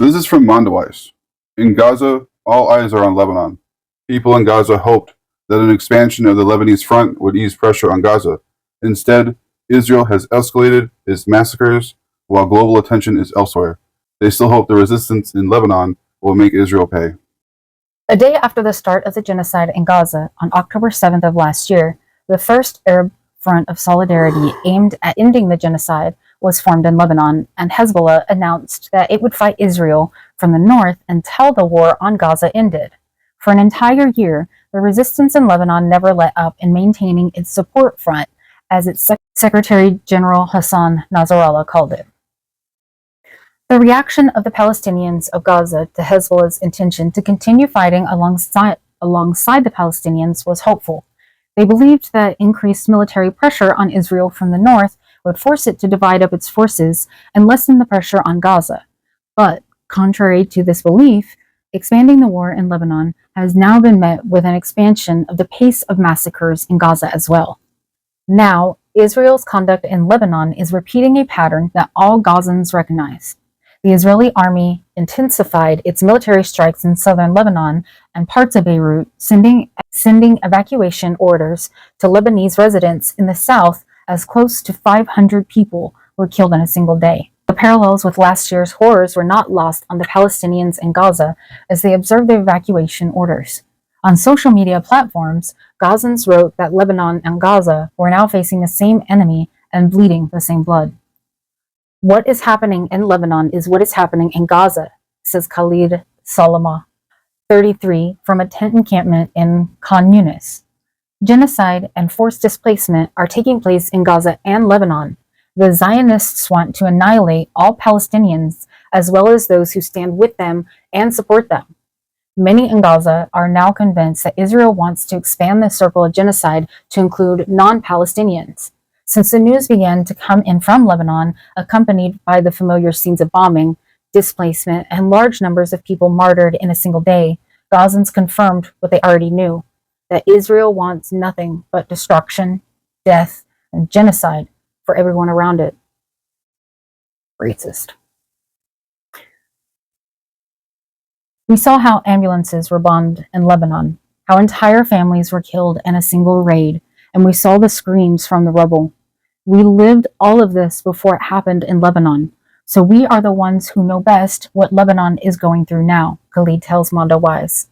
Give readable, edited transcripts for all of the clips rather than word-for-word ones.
This is from Mondaweiss. In Gaza, all eyes are on Lebanon. People in Gaza hoped that an expansion of the Lebanese front would ease pressure on Gaza. Instead, Israel has escalated its massacres while global attention is elsewhere. They still hope the resistance in Lebanon will make Israel pay. A day after the start of the genocide in Gaza, on October 7th of last year, the First Arab Front of Solidarity aimed at ending the genocide was formed in Lebanon, and Hezbollah announced that it would fight Israel from the north until the war on Gaza ended. For an entire year, the resistance in Lebanon never let up in maintaining its support front, as its Secretary General Hassan Nasrallah called it. The reaction of the Palestinians of Gaza to Hezbollah's intention to continue fighting alongside the Palestinians was hopeful. They believed that increased military pressure on Israel from the north would force it to divide up its forces and lessen the pressure on Gaza. But, contrary to this belief, expanding the war in Lebanon has now been met with an expansion of the pace of massacres in Gaza as well. Now, Israel's conduct in Lebanon is repeating a pattern that all Gazans recognize. The Israeli army intensified its military strikes in southern Lebanon and parts of Beirut, sending evacuation orders to Lebanese residents in the south, as close to 500 people were killed in a single day. The parallels with last year's horrors were not lost on the Palestinians in Gaza as they observed the evacuation orders. On social media platforms, Gazans wrote that Lebanon and Gaza were now facing the same enemy and bleeding the same blood. What is happening in Lebanon is what is happening in Gaza, says Khalid Salama, 33, from a tent encampment in Khan Yunis. Genocide and forced displacement are taking place in Gaza and Lebanon. The Zionists want to annihilate all Palestinians, as well as those who stand with them and support them. Many in Gaza are now convinced that Israel wants to expand the circle of genocide to include non-Palestinians. Since the news began to come in from Lebanon, accompanied by the familiar scenes of bombing, displacement, and large numbers of people martyred in a single day, Gazans confirmed what they already knew, that Israel wants nothing but destruction, death, and genocide for everyone around it. Racist. We saw how ambulances were bombed in Lebanon, how entire families were killed in a single raid, and we saw the screams from the rubble. We lived all of this before it happened in Lebanon, so we are the ones who know best what Lebanon is going through now, Khalid tells Mondaweiss.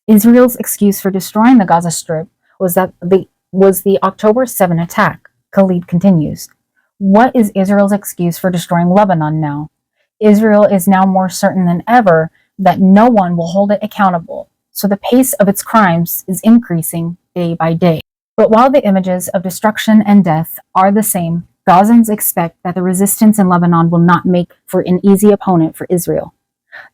Israel's excuse for destroying the Gaza Strip was the October 7 attack, Khalid continues. What is Israel's excuse for destroying Lebanon now? Israel is now more certain than ever that no one will hold it accountable, so the pace of its crimes is increasing day by day. But while the images of destruction and death are the same, Gazans expect that the resistance in Lebanon will not make for an easy opponent for Israel.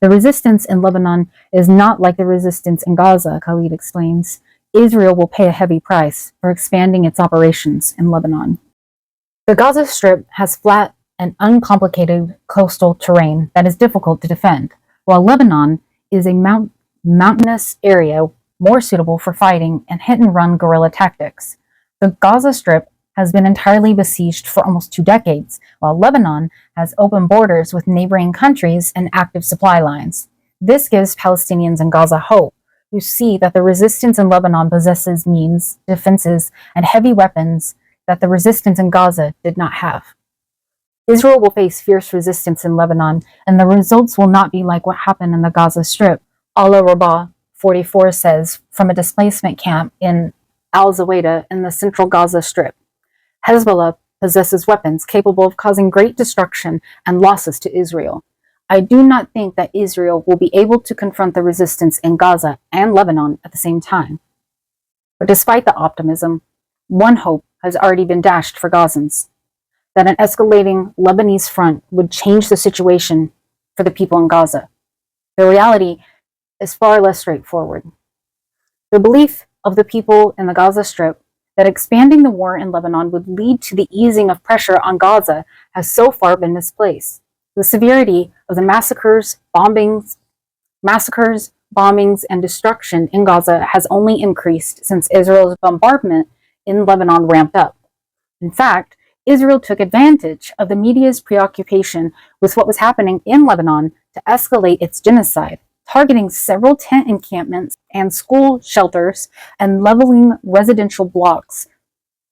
The resistance in Lebanon is not like the resistance in Gaza, Khalid explains. Israel will pay a heavy price for expanding its operations in Lebanon. The Gaza Strip has flat and uncomplicated coastal terrain that is difficult to defend, while Lebanon is a mountainous area more suitable for fighting and hit-and-run guerrilla tactics. The Gaza Strip has been entirely besieged for almost 2 decades, while Lebanon has open borders with neighboring countries and active supply lines. This gives Palestinians in Gaza hope, who see that the resistance in Lebanon possesses means, defenses, and heavy weapons that the resistance in Gaza did not have. Israel will face fierce resistance in Lebanon, and the results will not be like what happened in the Gaza Strip. Allah Rabah 44 says from a displacement camp in Al-Zawada in the central Gaza Strip. Hezbollah possesses weapons capable of causing great destruction and losses to Israel. I do not think that Israel will be able to confront the resistance in Gaza and Lebanon at the same time. But despite the optimism, one hope has already been dashed for Gazans, that an escalating Lebanese front would change the situation for the people in Gaza. The reality is far less straightforward. The belief of the people in the Gaza Strip that expanding the war in Lebanon would lead to the easing of pressure on Gaza has so far been misplaced. The severity of the massacres, bombings, and destruction in Gaza has only increased since Israel's bombardment in Lebanon ramped up. In fact, Israel took advantage of the media's preoccupation with what was happening in Lebanon to escalate its genocide, targeting several tent encampments and school shelters and leveling residential blocks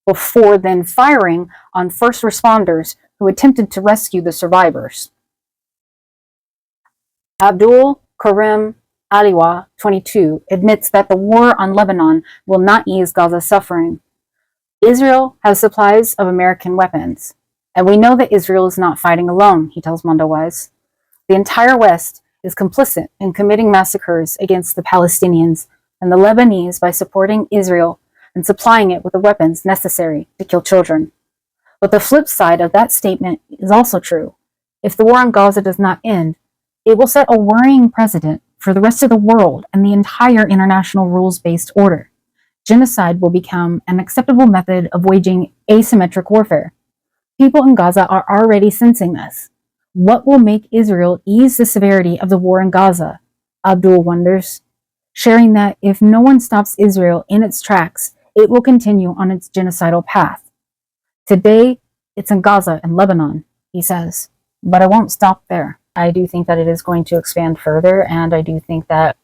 before then firing on first responders who attempted to rescue the survivors. Abdul Karim Aliwa, 22, admits that the war on Lebanon will not ease Gaza's suffering. Israel has supplies of American weapons, and we know that Israel is not fighting alone, he tells Mondoweiss. The entire West is complicit in committing massacres against the Palestinians and the Lebanese by supporting Israel and supplying it with the weapons necessary to kill children. But the flip side of that statement is also true. If the war on Gaza does not end, it will set a worrying precedent for the rest of the world and the entire international rules-based order. Genocide will become an acceptable method of waging asymmetric warfare. People in Gaza are already sensing this. What will make Israel ease the severity of the war in Gaza? Abdul wonders, sharing that if no one stops Israel in its tracks, it will continue on its genocidal path. Today, it's in Gaza and Lebanon, he says, but I won't stop there. I do think that it is going to expand further, and I do think that,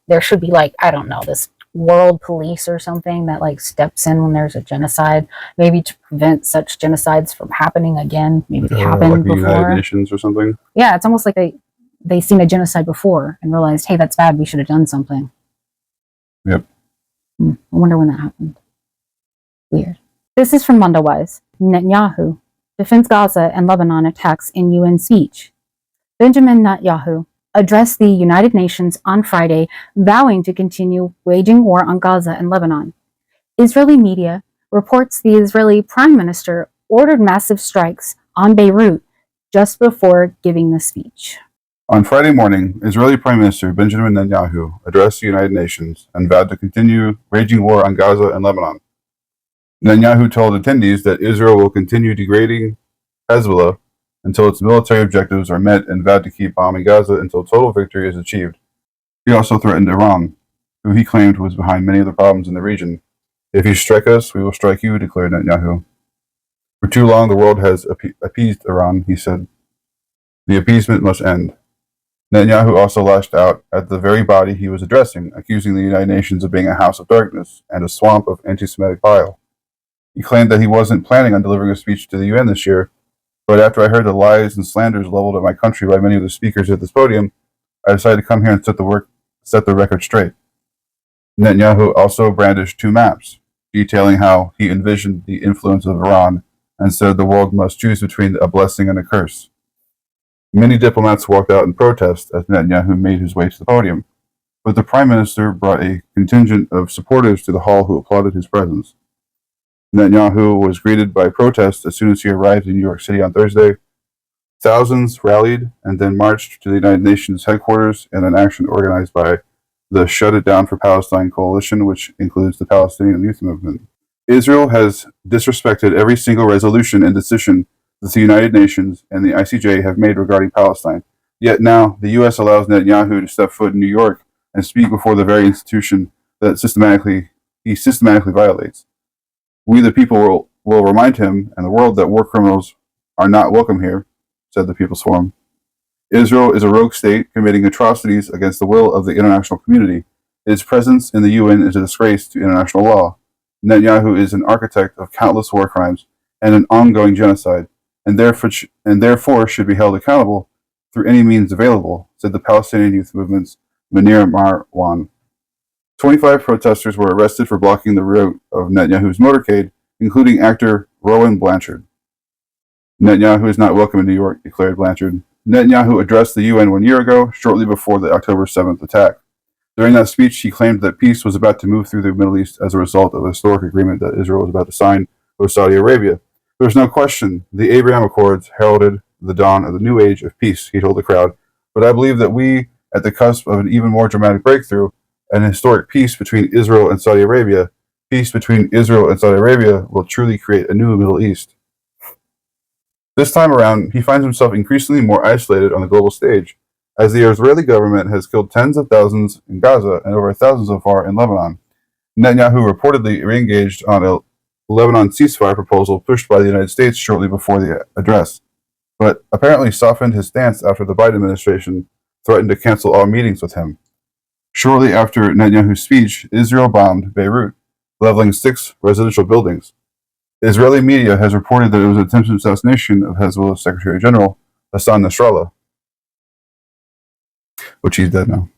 there should be this world police or something that steps in when there's a genocide, maybe to prevent such genocides from happening again. Maybe they happened like the before. United Nations or something. Yeah, it's almost like they seen a genocide before and realized, hey, that's bad, we should have done something. Yep. I wonder when that happened. Weird. This is from Mondoweiss. Netanyahu defends Gaza and Lebanon attacks in UN speech. Benjamin Netanyahu addressed the United Nations on Friday, vowing to continue waging war on Gaza and Lebanon. Israeli media reports the Israeli Prime Minister ordered massive strikes on Beirut just before giving the speech. On Friday morning, Israeli Prime Minister Benjamin Netanyahu addressed the United Nations and vowed to continue waging war on Gaza and Lebanon. Netanyahu told attendees that Israel will continue degrading Hezbollah until its military objectives are met and vowed to keep bombing Gaza until total victory is achieved. He also threatened Iran, who he claimed was behind many of the problems in the region. If you strike us, we will strike you, declared Netanyahu. For too long, the world has appeased Iran, he said. The appeasement must end. Netanyahu also lashed out at the very body he was addressing, accusing the United Nations of being a house of darkness and a swamp of anti-Semitic bile. He claimed that he wasn't planning on delivering a speech to the UN this year, but after I heard the lies and slanders leveled at my country by many of the speakers at this podium, I decided to come here and set the record straight. Netanyahu also brandished two maps, detailing how he envisioned the influence of Iran and said the world must choose between a blessing and a curse. Many diplomats walked out in protest as Netanyahu made his way to the podium, but the Prime Minister brought a contingent of supporters to the hall who applauded his presence. Netanyahu was greeted by protests as soon as he arrived in New York City on Thursday. Thousands rallied and then marched to the United Nations headquarters in an action organized by the Shut It Down for Palestine coalition, which includes the Palestinian Youth Movement. Israel has disrespected every single resolution and decision that the United Nations and the ICJ have made regarding Palestine. Yet now, the U.S. allows Netanyahu to step foot in New York and speak before the very institution that he systematically violates. We, the people, will remind him and the world that war criminals are not welcome here, said the People's Forum. Israel is a rogue state committing atrocities against the will of the international community. Its presence in the UN is a disgrace to international law. Netanyahu is an architect of countless war crimes and an ongoing genocide, and therefore should be held accountable through any means available, said the Palestinian Youth Movement's Munir Marwan. 25 protesters were arrested for blocking the route of Netanyahu's motorcade, including actor Rowan Blanchard. Netanyahu is not welcome in New York, declared Blanchard. Netanyahu addressed the UN 1 year ago, shortly before the October 7th attack. During that speech, he claimed that peace was about to move through the Middle East as a result of a historic agreement that Israel was about to sign with Saudi Arabia. There was no question the Abraham Accords heralded the dawn of the new age of peace, he told the crowd. But I believe that we, at the cusp of an even more dramatic breakthrough, an historic peace between Israel and Saudi Arabia, peace between Israel and Saudi Arabia will truly create a new Middle East. This time around, he finds himself increasingly more isolated on the global stage, as the Israeli government has killed tens of thousands in Gaza and over 1,000 so far in Lebanon. Netanyahu reportedly re-engaged on a the Lebanon ceasefire proposal pushed by the United States shortly before the address, but apparently softened his stance after the Biden administration threatened to cancel all meetings with him. Shortly after Netanyahu's speech, Israel bombed Beirut, leveling 6 residential buildings. Israeli media has reported that it was an attempted assassination of Hezbollah Secretary General Hassan Nasrallah, which he's dead now.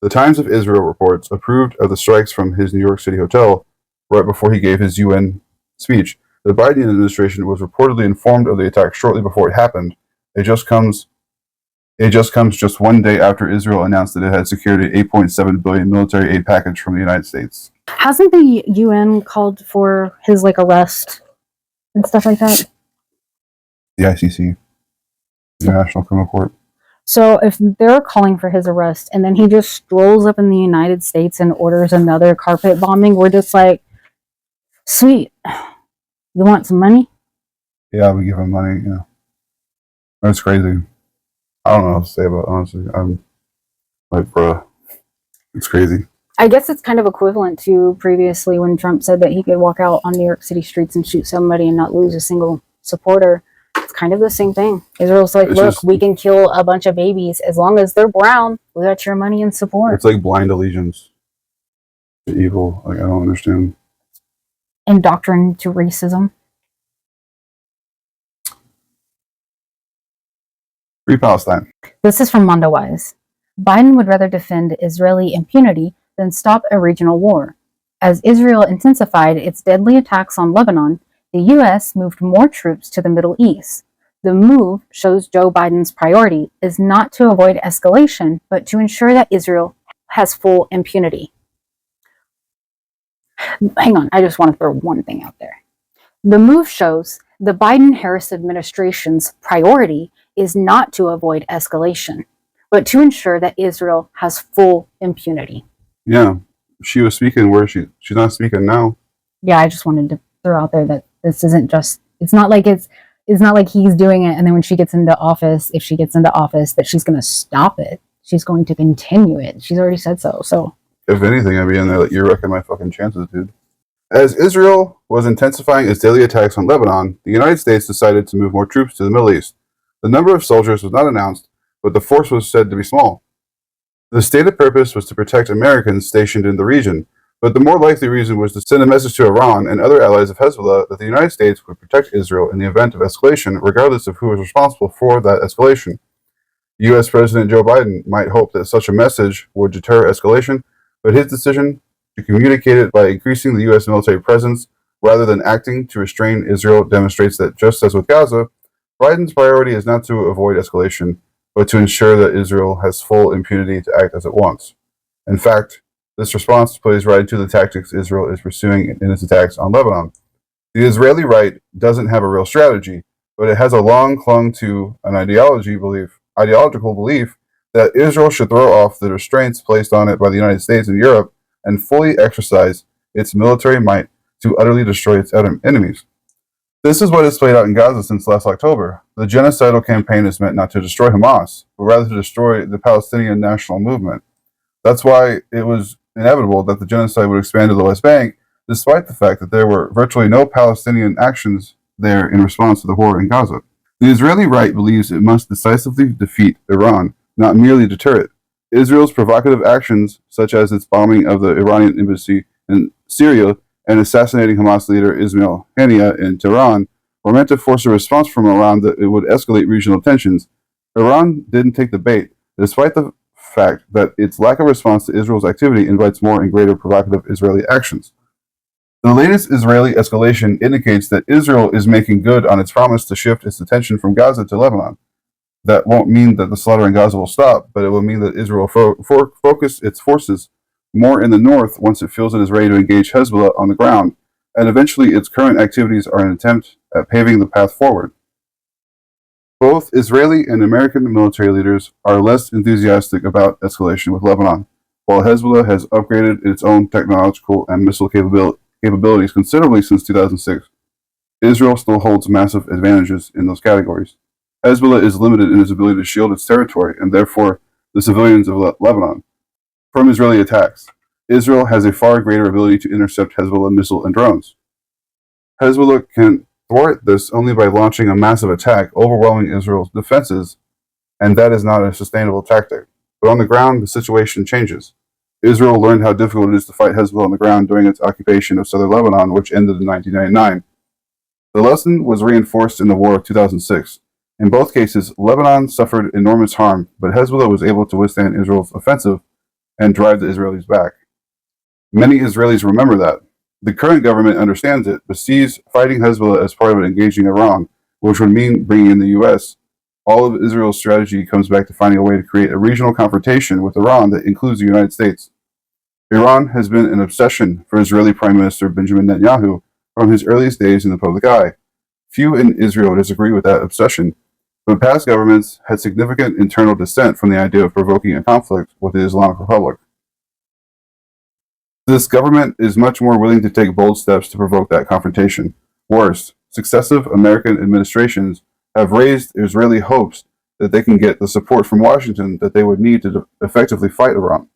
The Times of Israel reports approved of the strikes from his New York City hotel right before he gave his UN speech. The Biden administration was reportedly informed of the attack shortly before it happened. It just comes just one day after Israel announced that it had secured an $8.7 billion military aid package from the United States. Hasn't the UN called for his arrest and stuff like that? The ICC, the International Criminal Court. So if they're calling for his arrest and then he just strolls up in the United States and orders another carpet bombing, we're just like, sweet, you want some money? Yeah, we give him money, That's crazy. I don't know what to say about it, honestly. I'm like, bruh, it's crazy. I guess it's kind of equivalent to previously when Trump said that he could walk out on New York City streets and shoot somebody and not lose a single supporter. It's kind of the same thing. Israel's like, look, we can kill a bunch of babies as long as they're brown. We got your money and support. It's like blind allegiance to evil. Like, I don't understand. Indoctrined to racism. Free Palestine. This is from Mondowise. Biden would rather defend Israeli impunity than stop a regional war. As Israel intensified its deadly attacks on Lebanon, the U.S. moved more troops to the Middle East. The move shows Joe Biden's priority is not to avoid escalation, but to ensure that Israel has full impunity. Hang on, I just want to throw one thing out there. The move shows the Biden-Harris administration's priority is not to avoid escalation, but to ensure that Israel has full impunity. Yeah, she was speaking where she's not speaking now. Yeah, I just wanted to throw out there that this isn't just, it's not like he's doing it and then when she gets into office, if she gets into office, that she's going to stop it. She's going to continue it. She's already said so. So if anything, I'd be in there like, you're wrecking my fucking chances, dude. As Israel was intensifying its daily attacks on Lebanon, the United States decided to move more troops to the Middle East. The number of soldiers was not announced, but the force was said to be small. The stated purpose was to protect Americans stationed in the region, but the more likely reason was to send a message to Iran and other allies of Hezbollah that the United States would protect Israel in the event of escalation, regardless of who was responsible for that escalation. U.S. President Joe Biden might hope that such a message would deter escalation, but his decision to communicate it by increasing the U.S. military presence rather than acting to restrain Israel demonstrates that, just as with Gaza, Biden's priority is not to avoid escalation, but to ensure that Israel has full impunity to act as it wants. In fact, this response plays right into the tactics Israel is pursuing in its attacks on Lebanon. The Israeli right doesn't have a real strategy, but it has a long clung to an ideological belief that Israel should throw off the restraints placed on it by the United States and Europe and fully exercise its military might to utterly destroy its enemies. This is what has played out in Gaza since last October. The genocidal campaign is meant not to destroy Hamas, but rather to destroy the Palestinian national movement. That's why it was inevitable that the genocide would expand to the West Bank, despite the fact that there were virtually no Palestinian actions there in response to the horror in Gaza. The Israeli right believes it must decisively defeat Iran, not merely deter it. Israel's provocative actions, such as its bombing of the Iranian embassy in Syria and assassinating Hamas leader Ismail Haniyeh in Tehran, were meant to force a response from Iran that it would escalate regional tensions. Iran didn't take the bait, despite the fact that its lack of response to Israel's activity invites more and greater provocative Israeli actions. The latest Israeli escalation indicates that Israel is making good on its promise to shift its attention from Gaza to Lebanon. That won't mean that the slaughter in Gaza will stop, but it will mean that Israel will focus its forces more in the north once it feels it is ready to engage Hezbollah on the ground, and eventually its current activities are an attempt at paving the path forward. Both Israeli and American military leaders are less enthusiastic about escalation with Lebanon. While Hezbollah has upgraded its own technological and missile capabilities considerably since 2006, Israel still holds massive advantages in those categories. Hezbollah is limited in its ability to shield its territory, and therefore the civilians of Lebanon, from Israeli attacks. Israel has a far greater ability to intercept Hezbollah missiles and drones. Hezbollah can thwart this only by launching a massive attack, overwhelming Israel's defenses, and that is not a sustainable tactic. But on the ground, the situation changes. Israel learned how difficult it is to fight Hezbollah on the ground during its occupation of southern Lebanon, which ended in 1999. The lesson was reinforced in the war of 2006. In both cases, Lebanon suffered enormous harm, but Hezbollah was able to withstand Israel's offensive and drive the Israelis back. Many Israelis remember that. The current government understands it, but sees fighting Hezbollah as part of engaging Iran, which would mean bringing in the U.S. All of Israel's strategy comes back to finding a way to create a regional confrontation with Iran that includes the United States. Iran has been an obsession for Israeli Prime Minister Benjamin Netanyahu from his earliest days in the public eye. Few in Israel disagree with that obsession, but past governments had significant internal dissent from the idea of provoking a conflict with the Islamic Republic. This government is much more willing to take bold steps to provoke that confrontation. Worse, successive American administrations have raised Israeli hopes that they can get the support from Washington that they would need to effectively fight Iran.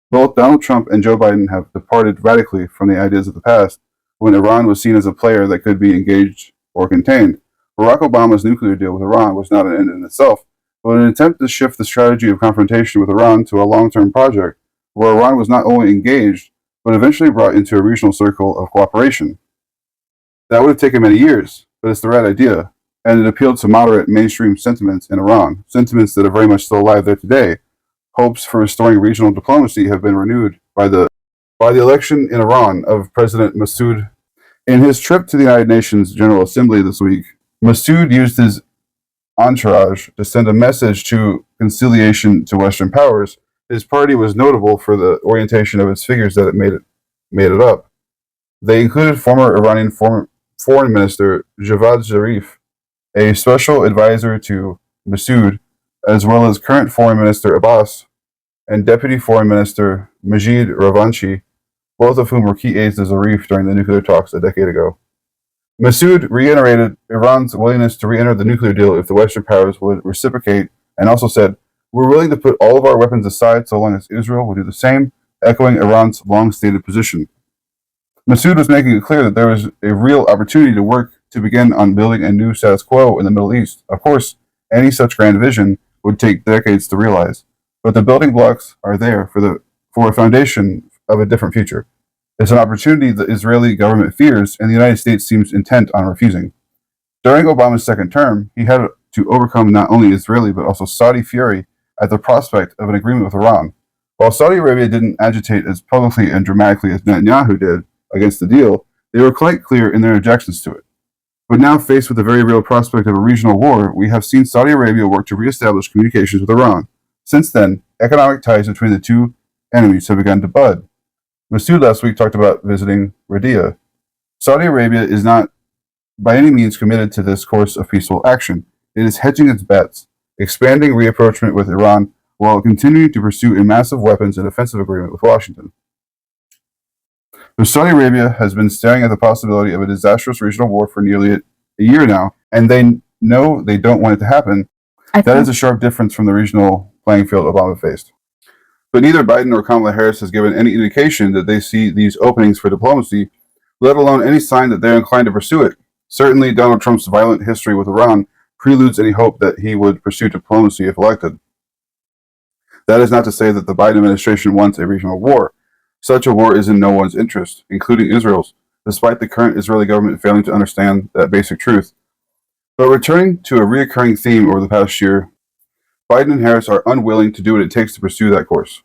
Both Donald Trump and Joe Biden have departed radically from the ideas of the past when Iran was seen as a player that could be engaged or contained. Barack Obama's nuclear deal with Iran was not an end in itself, but an attempt to shift the strategy of confrontation with Iran to a long-term project where Iran was not only engaged, but eventually brought into a regional circle of cooperation. That would have taken many years, but it's the right idea, and it appealed to moderate mainstream sentiments in Iran, sentiments that are very much still alive there today. Hopes for restoring regional diplomacy have been renewed by the election in Iran of President Massoud. In his trip to the United Nations General Assembly this week, Massoud used his entourage to send a message to conciliation to Western powers. His party was notable for the orientation of its figures that it made it up. They included former Iranian Foreign Minister Javad Zarif, a special advisor to Massoud, as well as current Foreign Minister Abbas and Deputy Foreign Minister Majid Ravanchi, both of whom were key aides to Zarif during the nuclear talks a decade ago. Massoud reiterated Iran's willingness to re-enter the nuclear deal if the Western powers would reciprocate, and also said, "We're willing to put all of our weapons aside so long as Israel will do the same," echoing Iran's long-stated position. Massoud was making it clear that there was a real opportunity to work to begin on building a new status quo in the Middle East. Of course, any such grand vision would take decades to realize, but the building blocks are there for a foundation of a different future. It's an opportunity the Israeli government fears, and the United States seems intent on refusing. During Obama's second term, he had to overcome not only Israeli but also Saudi fury at the prospect of an agreement with Iran. While Saudi Arabia didn't agitate as publicly and dramatically as Netanyahu did against the deal, they were quite clear in their objections to it. But now, faced with the very real prospect of a regional war, we have seen Saudi Arabia work to reestablish communications with Iran. Since then, economic ties between the two enemies have begun to bud. Massoud last week talked about visiting Riyadh. Saudi Arabia is not by any means committed to this course of peaceful action. It is hedging its bets, expanding rapprochement with Iran while continuing to pursue a massive weapons and offensive agreement with Washington. But Saudi Arabia has been staring at the possibility of a disastrous regional war for nearly a year now, and they know they don't want it to happen. That is a sharp difference from the regional playing field Obama faced. But neither Biden nor Kamala Harris has given any indication that they see these openings for diplomacy, let alone any sign that they're inclined to pursue it. Certainly, Donald Trump's violent history with Iran preludes any hope that he would pursue diplomacy if elected. That is not to say that the Biden administration wants a regional war. Such a war is in no one's interest, including Israel's, despite the current Israeli government failing to understand that basic truth. But returning to a recurring theme over the past year, Biden and Harris are unwilling to do what it takes to pursue that course.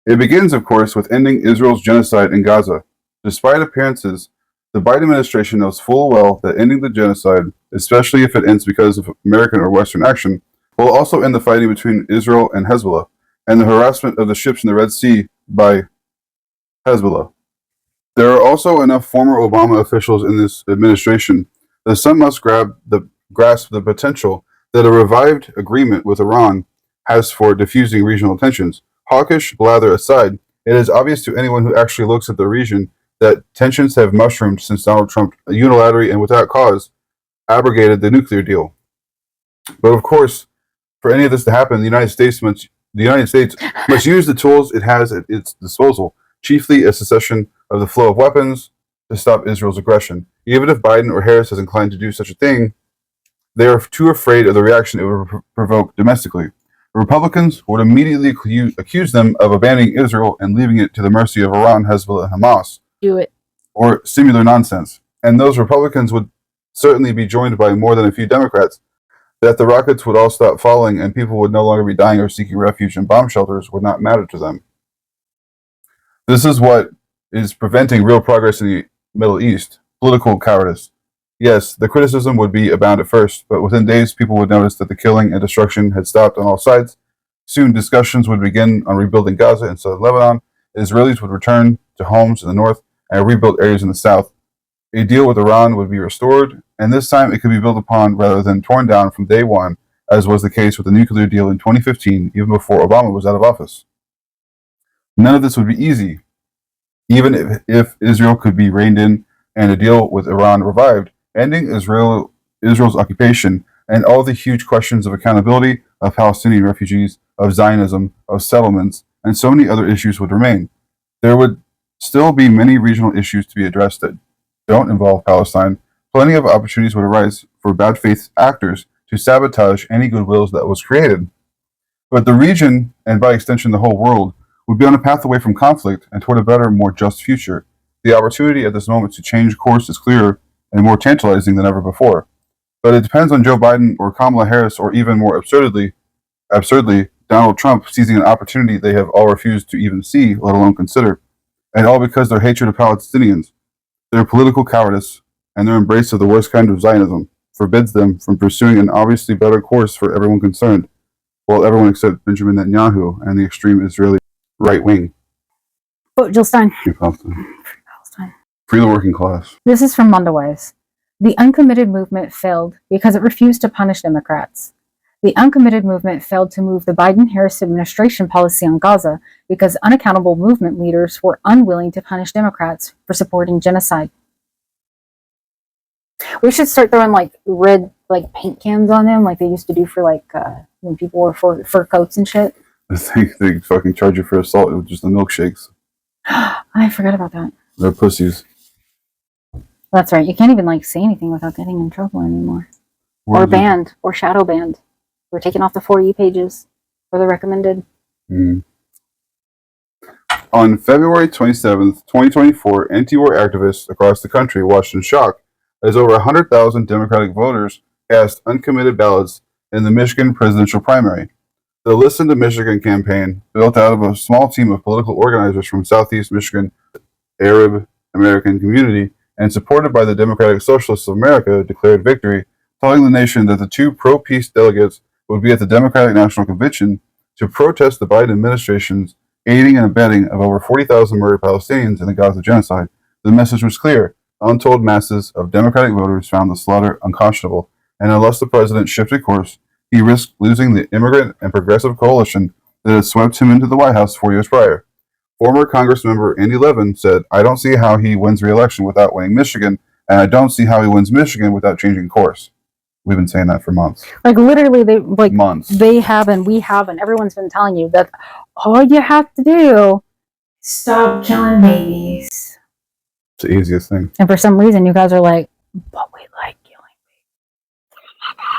It begins, of course, with ending Israel's genocide in Gaza. Despite appearances, the Biden administration knows full well that ending the genocide, especially if it ends because of American or Western action, will also end the fighting between Israel and Hezbollah, and the harassment of the ships in the Red Sea by Hezbollah. There are also enough former Obama officials in this administration that some must grasp the potential that a revived agreement with Iran has for diffusing regional tensions. Hawkish blather aside, it is obvious to anyone who actually looks at the region that tensions have mushroomed since Donald Trump unilaterally and without cause abrogated the nuclear deal. But of course, for any of this to happen, the United States must use the tools it has at its disposal, chiefly a cessation of the flow of weapons, to stop Israel's aggression. Even if Biden or Harris is inclined to do such a thing, they are too afraid of the reaction it would provoke domestically. Republicans would immediately accuse them of abandoning Israel and leaving it to the mercy of Iran, Hezbollah, and Hamas, Do it. or similar nonsense. And those Republicans would certainly be joined by more than a few Democrats. That the rockets would all stop falling and people would no longer be dying or seeking refuge in bomb shelters would not matter to them. This is what is preventing real progress in the Middle East: political cowardice. Yes, the criticism would be abound at first, but within days people would notice that the killing and destruction had stopped on all sides. Soon discussions would begin on rebuilding Gaza and southern Lebanon. Israelis would return to homes in the north and rebuild areas in the south. A deal with Iran would be restored, and this time it could be built upon rather than torn down from day one, as was the case with the nuclear deal in 2015, even before Obama was out of office. None of this would be easy. Even if Israel could be reined in and a deal with Iran revived, ending Israel's occupation and all the huge questions of accountability, of Palestinian refugees, of Zionism, of settlements, and so many other issues would remain. There would still be many regional issues to be addressed that don't involve Palestine. Plenty of opportunities would arise for bad faith actors to sabotage any goodwills that was created. But the region, and by extension the whole world, would be on a path away from conflict and toward a better, more just future. The opportunity at this moment to change course is clearer and more tantalizing than ever before. But it depends on Joe Biden or Kamala Harris, or even more absurdly, Donald Trump seizing an opportunity they have all refused to even see, let alone consider. And all because their hatred of Palestinians, their political cowardice, and their embrace of the worst kind of Zionism forbids them from pursuing an obviously better course for everyone concerned, well, everyone except Benjamin Netanyahu and the extreme Israeli right wing. Oh, Jill Stein. Free Palestine. Free the working class. This is from Mondoweiss. The uncommitted movement failed because it refused to punish Democrats. The uncommitted movement failed to move the Biden-Harris administration policy on Gaza because unaccountable movement leaders were unwilling to punish Democrats for supporting genocide. We should start throwing red paint cans on them like they used to do for when people wore fur coats and shit. I think they fucking charge you for assault with just the milkshakes. I forgot about that. They're pussies. That's right. You can't even say anything without getting in trouble anymore. Or banned, or shadow banned. We're taking off the For You pages for the recommended. On February 27th, 2024, anti-war activists across the country watched in shock as over 100,000 Democratic voters cast uncommitted ballots in the Michigan presidential primary. The Listen to Michigan campaign, built out of a small team of political organizers from Southeast Michigan Arab American community and supported by the Democratic Socialists of America, declared victory, telling the nation that the two pro-peace delegates would be at the Democratic National Convention to protest the Biden administration's aiding and abetting of over 40,000 murdered Palestinians in the Gaza genocide. The message was clear. Untold masses of Democratic voters found the slaughter unconscionable, and unless the president shifted course, he risked losing the immigrant and progressive coalition that had swept him into the White House 4 years prior. Former Congressmember Andy Levin said, "I don't see how he wins re-election without winning Michigan, and I don't see how he wins Michigan without changing course." We've been saying that for months. Literally, Months. They have, and we have, and everyone's been telling you that all you have to do is stop killing babies. It's the easiest thing. And for some reason, you guys are like, but we like killing babies.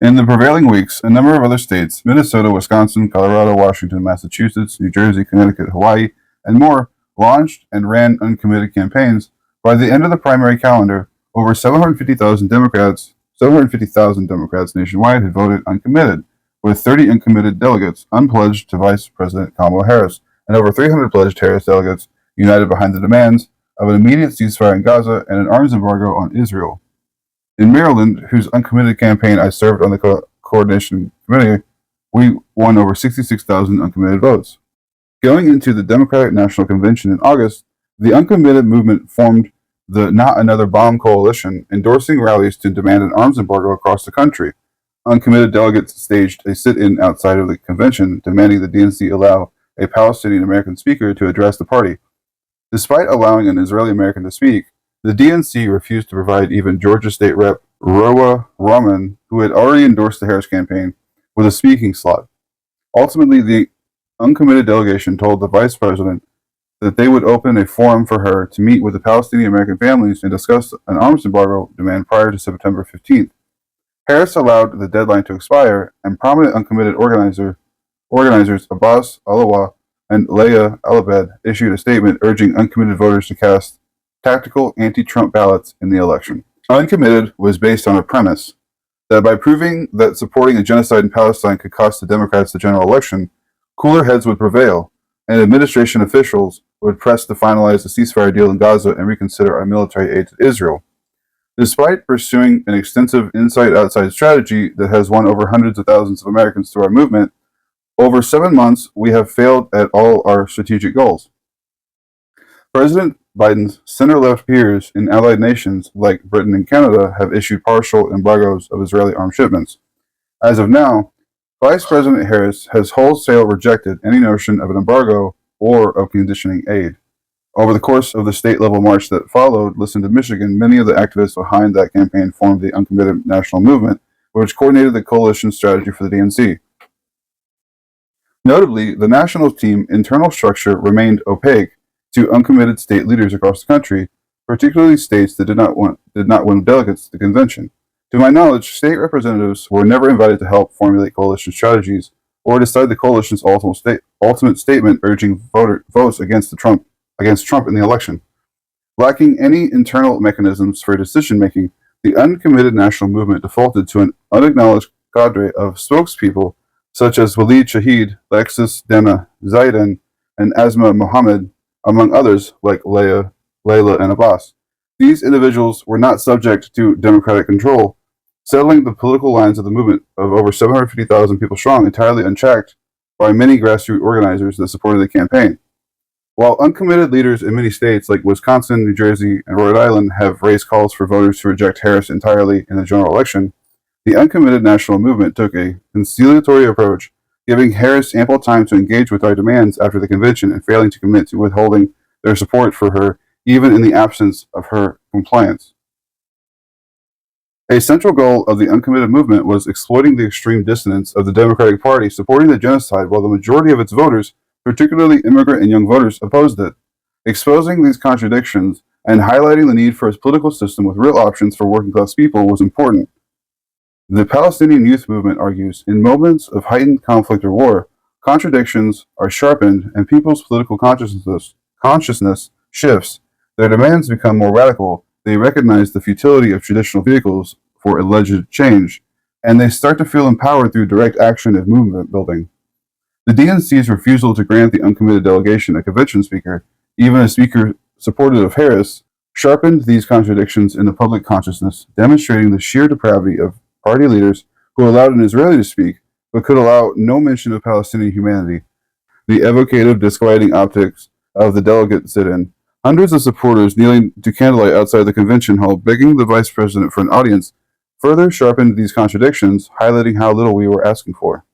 In the prevailing weeks, a number of other states, Minnesota, Wisconsin, Colorado, Washington, Massachusetts, New Jersey, Connecticut, Hawaii, and more, launched and ran uncommitted campaigns. By the end of the primary calendar, over 750,000 Democrats nationwide had voted uncommitted, with 30 uncommitted delegates unpledged to Vice President Kamala Harris, and over 300 pledged Harris delegates united behind the demands of an immediate ceasefire in Gaza and an arms embargo on Israel. In Maryland, whose uncommitted campaign I served on the coordination committee, we won over 66,000 uncommitted votes. Going into the Democratic National Convention in August, the uncommitted movement formed the Not Another Bomb Coalition, endorsing rallies to demand an arms embargo across the country. Uncommitted delegates staged a sit-in outside of the convention, demanding the DNC allow a Palestinian-American speaker to address the party. Despite allowing an Israeli-American to speak, the DNC refused to provide even Georgia State Rep. Roa Rahman, who had already endorsed the Harris campaign, with a speaking slot. Ultimately, the uncommitted delegation told the vice president that they would open a forum for her to meet with the Palestinian American families and discuss an arms embargo demand prior to September 15th. Harris allowed the deadline to expire, and prominent uncommitted organizers Abbas Alawa and Leah Alabed issued a statement urging uncommitted voters to cast tactical anti-Trump ballots in the election. Uncommitted was based on a premise that by proving that supporting a genocide in Palestine could cost the Democrats the general election, cooler heads would prevail, and administration officials would press to finalize the ceasefire deal in Gaza and reconsider our military aid to Israel. Despite pursuing an extensive inside-outside strategy that has won over hundreds of thousands of Americans through our movement, over 7 months we have failed at all our strategic goals. President Biden's center-left peers in allied nations like Britain and Canada have issued partial embargoes of Israeli arms shipments. As of now, Vice President Harris has wholesale rejected any notion of an embargo or of conditioning aid. Over the course of the state-level march that followed, listen to Michigan, many of the activists behind that campaign formed the Uncommitted National Movement, which coordinated the coalition strategy for the DNC. Notably, the national team internal structure remained opaque to uncommitted state leaders across the country, particularly states that did not win delegates to the convention. To my knowledge, state representatives were never invited to help formulate coalition strategies or decide the coalition's ultimate statement urging votes against Trump in the election. Lacking any internal mechanisms for decision-making, the uncommitted national movement defaulted to an unacknowledged cadre of spokespeople such as Walid Shahid, Lexus Dena Zaidan, and Asma Mohammed, among others like Layla and Abbas. These individuals were not subject to democratic control, settling the political lines of the movement of over 750,000 people strong entirely unchecked by many grassroots organizers that supported the campaign. While uncommitted leaders in many states like Wisconsin, New Jersey, and Rhode Island have raised calls for voters to reject Harris entirely in the general election, the uncommitted national movement took a conciliatory approach, giving Harris ample time to engage with our demands after the convention and failing to commit to withholding their support for her, even in the absence of her compliance. A central goal of the uncommitted movement was exploiting the extreme dissonance of the Democratic Party supporting the genocide while the majority of its voters, particularly immigrant and young voters, opposed it. Exposing these contradictions and highlighting the need for a political system with real options for working-class people was important. The Palestinian youth movement argues, in moments of heightened conflict or war, contradictions are sharpened and people's political consciousness shifts. Their demands become more radical. They recognize the futility of traditional vehicles for alleged change, and they start to feel empowered through direct action and movement building. The DNC's refusal to grant the uncommitted delegation a convention speaker, even a speaker supportive of Harris, sharpened these contradictions in the public consciousness, demonstrating the sheer depravity of party leaders who allowed an Israeli to speak, but could allow no mention of Palestinian humanity. The evocative, disquieting optics of the delegate sit-in. Hundreds of supporters kneeling to candlelight outside the convention hall, begging the vice president for an audience, further sharpened these contradictions, highlighting how little we were asking for.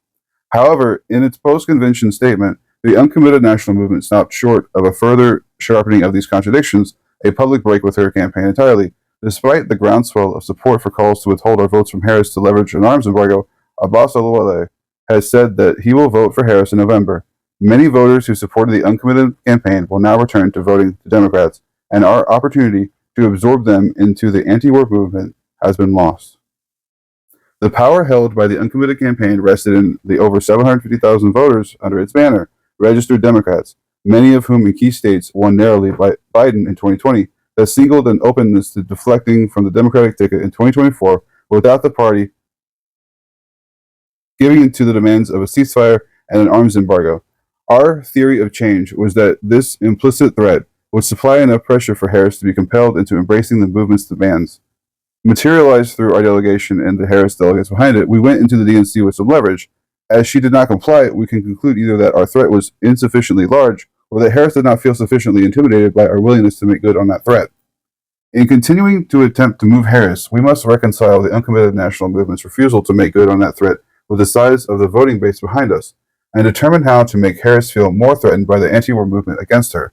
However, in its post-convention statement, the uncommitted national movement stopped short of a further sharpening of these contradictions, a public break with her campaign entirely. Despite the groundswell of support for calls to withhold our votes from Harris to leverage an arms embargo, Abbas Al-Waleh has said that he will vote for Harris in November. Many voters who supported the uncommitted campaign will now return to voting to Democrats, and our opportunity to absorb them into the anti-war movement has been lost. The power held by the uncommitted campaign rested in the over 750,000 voters under its banner, registered Democrats, many of whom in key states won narrowly by Biden in 2020, that signaled an openness to deflecting from the Democratic ticket in 2024 without the party giving in to the demands of a ceasefire and an arms embargo. Our theory of change was that this implicit threat would supply enough pressure for Harris to be compelled into embracing the movement's demands. Materialized through our delegation and the Harris delegates behind it, we went into the DNC with some leverage. As she did not comply, we can conclude either that our threat was insufficiently large or that Harris did not feel sufficiently intimidated by our willingness to make good on that threat. In continuing to attempt to move Harris, we must reconcile the uncommitted national movement's refusal to make good on that threat with the size of the voting base behind us, and determine how to make Harris feel more threatened by the anti-war movement against her.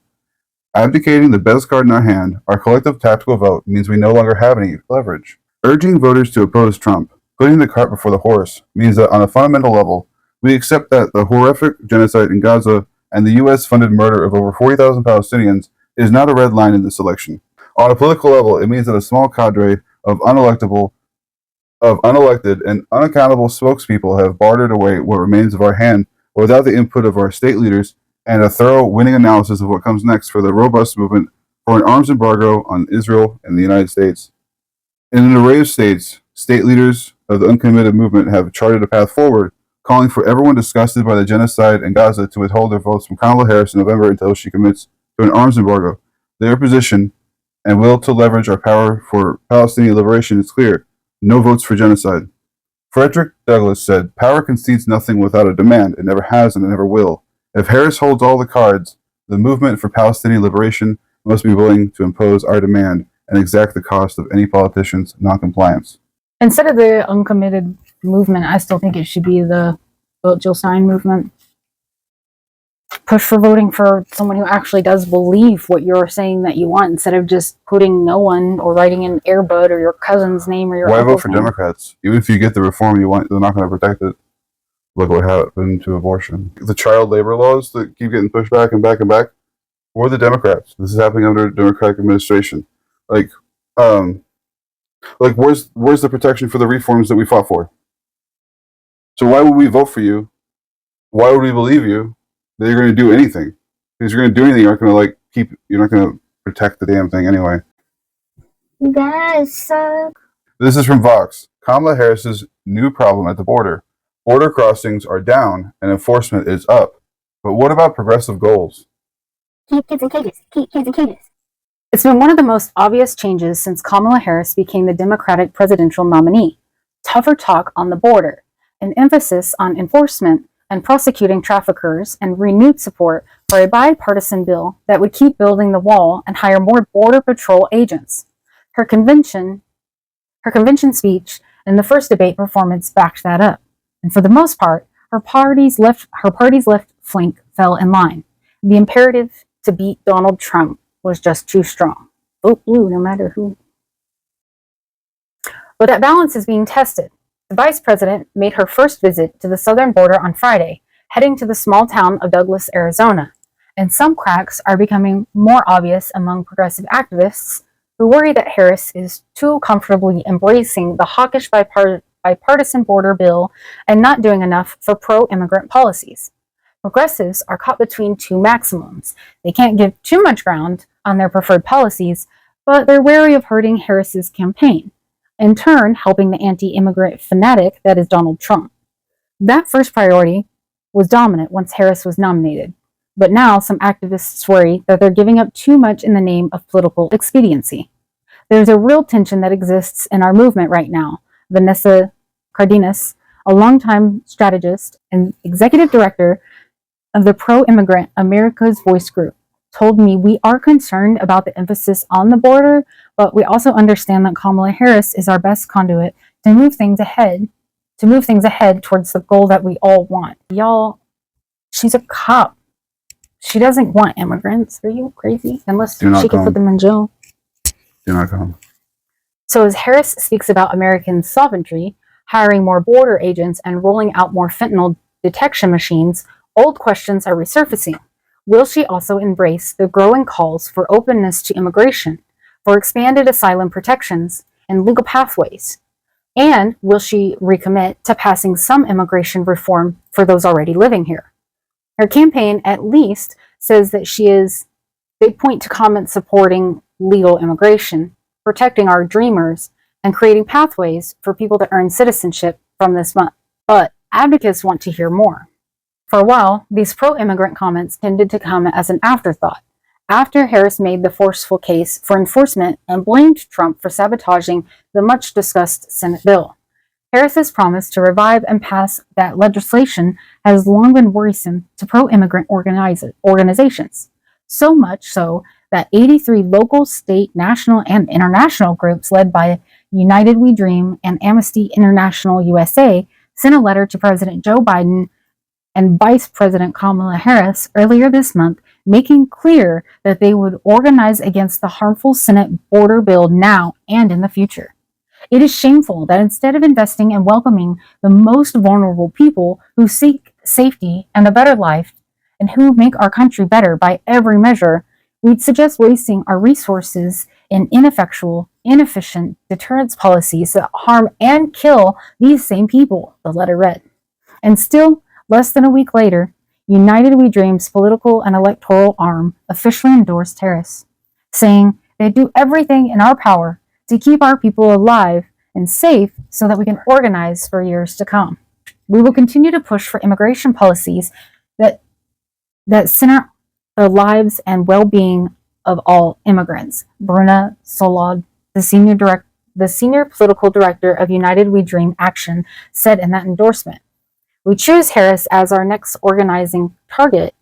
Abdicating the best card in our hand, our collective tactical vote means we no longer have any leverage. Urging voters to oppose Trump, putting the cart before the horse, means that on a fundamental level, we accept that the horrific genocide in Gaza and the U.S. funded murder of over 40,000 Palestinians is not a red line in this election. On a political level, it means that a small cadre of unelected and unaccountable spokespeople have bartered away what remains of our hand without the input of our state leaders and a thorough, winning analysis of what comes next for the robust movement for an arms embargo on Israel and the United States. In an array of states, state leaders of the uncommitted movement have charted a path forward, calling for everyone disgusted by the genocide in Gaza to withhold their votes from Kamala Harris in November until she commits to an arms embargo. Their position and will to leverage our power for Palestinian liberation is clear. No votes for genocide. Frederick Douglass said, "Power concedes nothing without a demand. It never has and it never will." If Harris holds all the cards, the movement for Palestinian liberation must be willing to impose our demand and exact the cost of any politician's noncompliance. Instead of the uncommitted movement, I still think it should be the Vote Jill Stein movement. Push for voting for someone who actually does believe what you're saying that you want, instead of just putting no one or writing in Air Bud or your cousin's name or your Why vote uncle's for name. Democrats? Even if you get the reform you want, they're not going to protect it. Look what happened to abortion. The child labor laws that keep getting pushed back and back and back were the Democrats. This is happening under a Democratic administration. Where's the protection for the reforms that we fought for? So why would we vote for you? Why would we believe you that you're going to do anything? Because you're going to do anything, you're not going to you're not going to protect the damn thing anyway. You guys suck. This is from Vox. Kamala Harris's new problem at the border. Border crossings are down and enforcement is up. But what about progressive goals? Keep kids in cages. Keep kids in cages. It's been one of the most obvious changes since Kamala Harris became the Democratic presidential nominee. Tougher talk on the border, an emphasis on enforcement and prosecuting traffickers, and renewed support for a bipartisan bill that would keep building the wall and hire more Border Patrol agents. Her convention speech and the first debate performance backed that up. And for the most part, her party's left flank fell in line. The imperative to beat Donald Trump was just too strong. Vote blue no matter who. But that balance is being tested. The vice president made her first visit to the southern border on Friday, heading to the small town of Douglas, Arizona. And some cracks are becoming more obvious among progressive activists who worry that Harris is too comfortably embracing the hawkish bipartisan border bill and not doing enough for pro-immigrant policies. Progressives are caught between two maximums. They can't give too much ground on their preferred policies, but they're wary of hurting Harris's campaign, in turn helping the anti-immigrant fanatic that is Donald Trump. That first priority was dominant once Harris was nominated, but now some activists worry that they're giving up too much in the name of political expediency. There's a real tension that exists in our movement right now. Vanessa Cardenas, a longtime strategist and executive director of the pro-immigrant America's Voice group, told me we are concerned about the emphasis on the border, but we also understand that Kamala Harris is our best conduit to move things ahead towards the goal that we all want. Y'all, she's a cop. She doesn't want immigrants. Are you crazy? Unless she can put them in jail. Do not come. So as Harris speaks about American sovereignty, hiring more border agents, and rolling out more fentanyl detection machines, old questions are resurfacing. Will she also embrace the growing calls for openness to immigration, for expanded asylum protections and legal pathways? And will she recommit to passing some immigration reform for those already living here? Her campaign at least says that they point to comments supporting legal immigration, protecting our dreamers, and creating pathways for people to earn citizenship from this month. But advocates want to hear more. For a while, these pro-immigrant comments tended to come as an afterthought, after Harris made the forceful case for enforcement and blamed Trump for sabotaging the much-discussed Senate bill. Harris's promise to revive and pass that legislation has long been worrisome to pro-immigrant organizations, so much so that 83 local, state, national, and international groups led by United We Dream and Amnesty International USA sent a letter to President Joe Biden and Vice President Kamala Harris earlier this month, making clear that they would organize against the harmful Senate border bill now and in the future. It is shameful that instead of investing in welcoming the most vulnerable people who seek safety and a better life, and who make our country better by every measure, we'd suggest wasting our resources in ineffectual, inefficient deterrence policies that harm and kill these same people, the letter read. And still, less than a week later, United We Dream's political and electoral arm officially endorsed Harris, saying they'd do everything in our power to keep our people alive and safe so that we can organize for years to come. We will continue to push for immigration policies that center the lives and well-being of all immigrants. Bruna Solod, the senior political director of United We Dream Action, said in that endorsement. We choose Harris as our next organizing target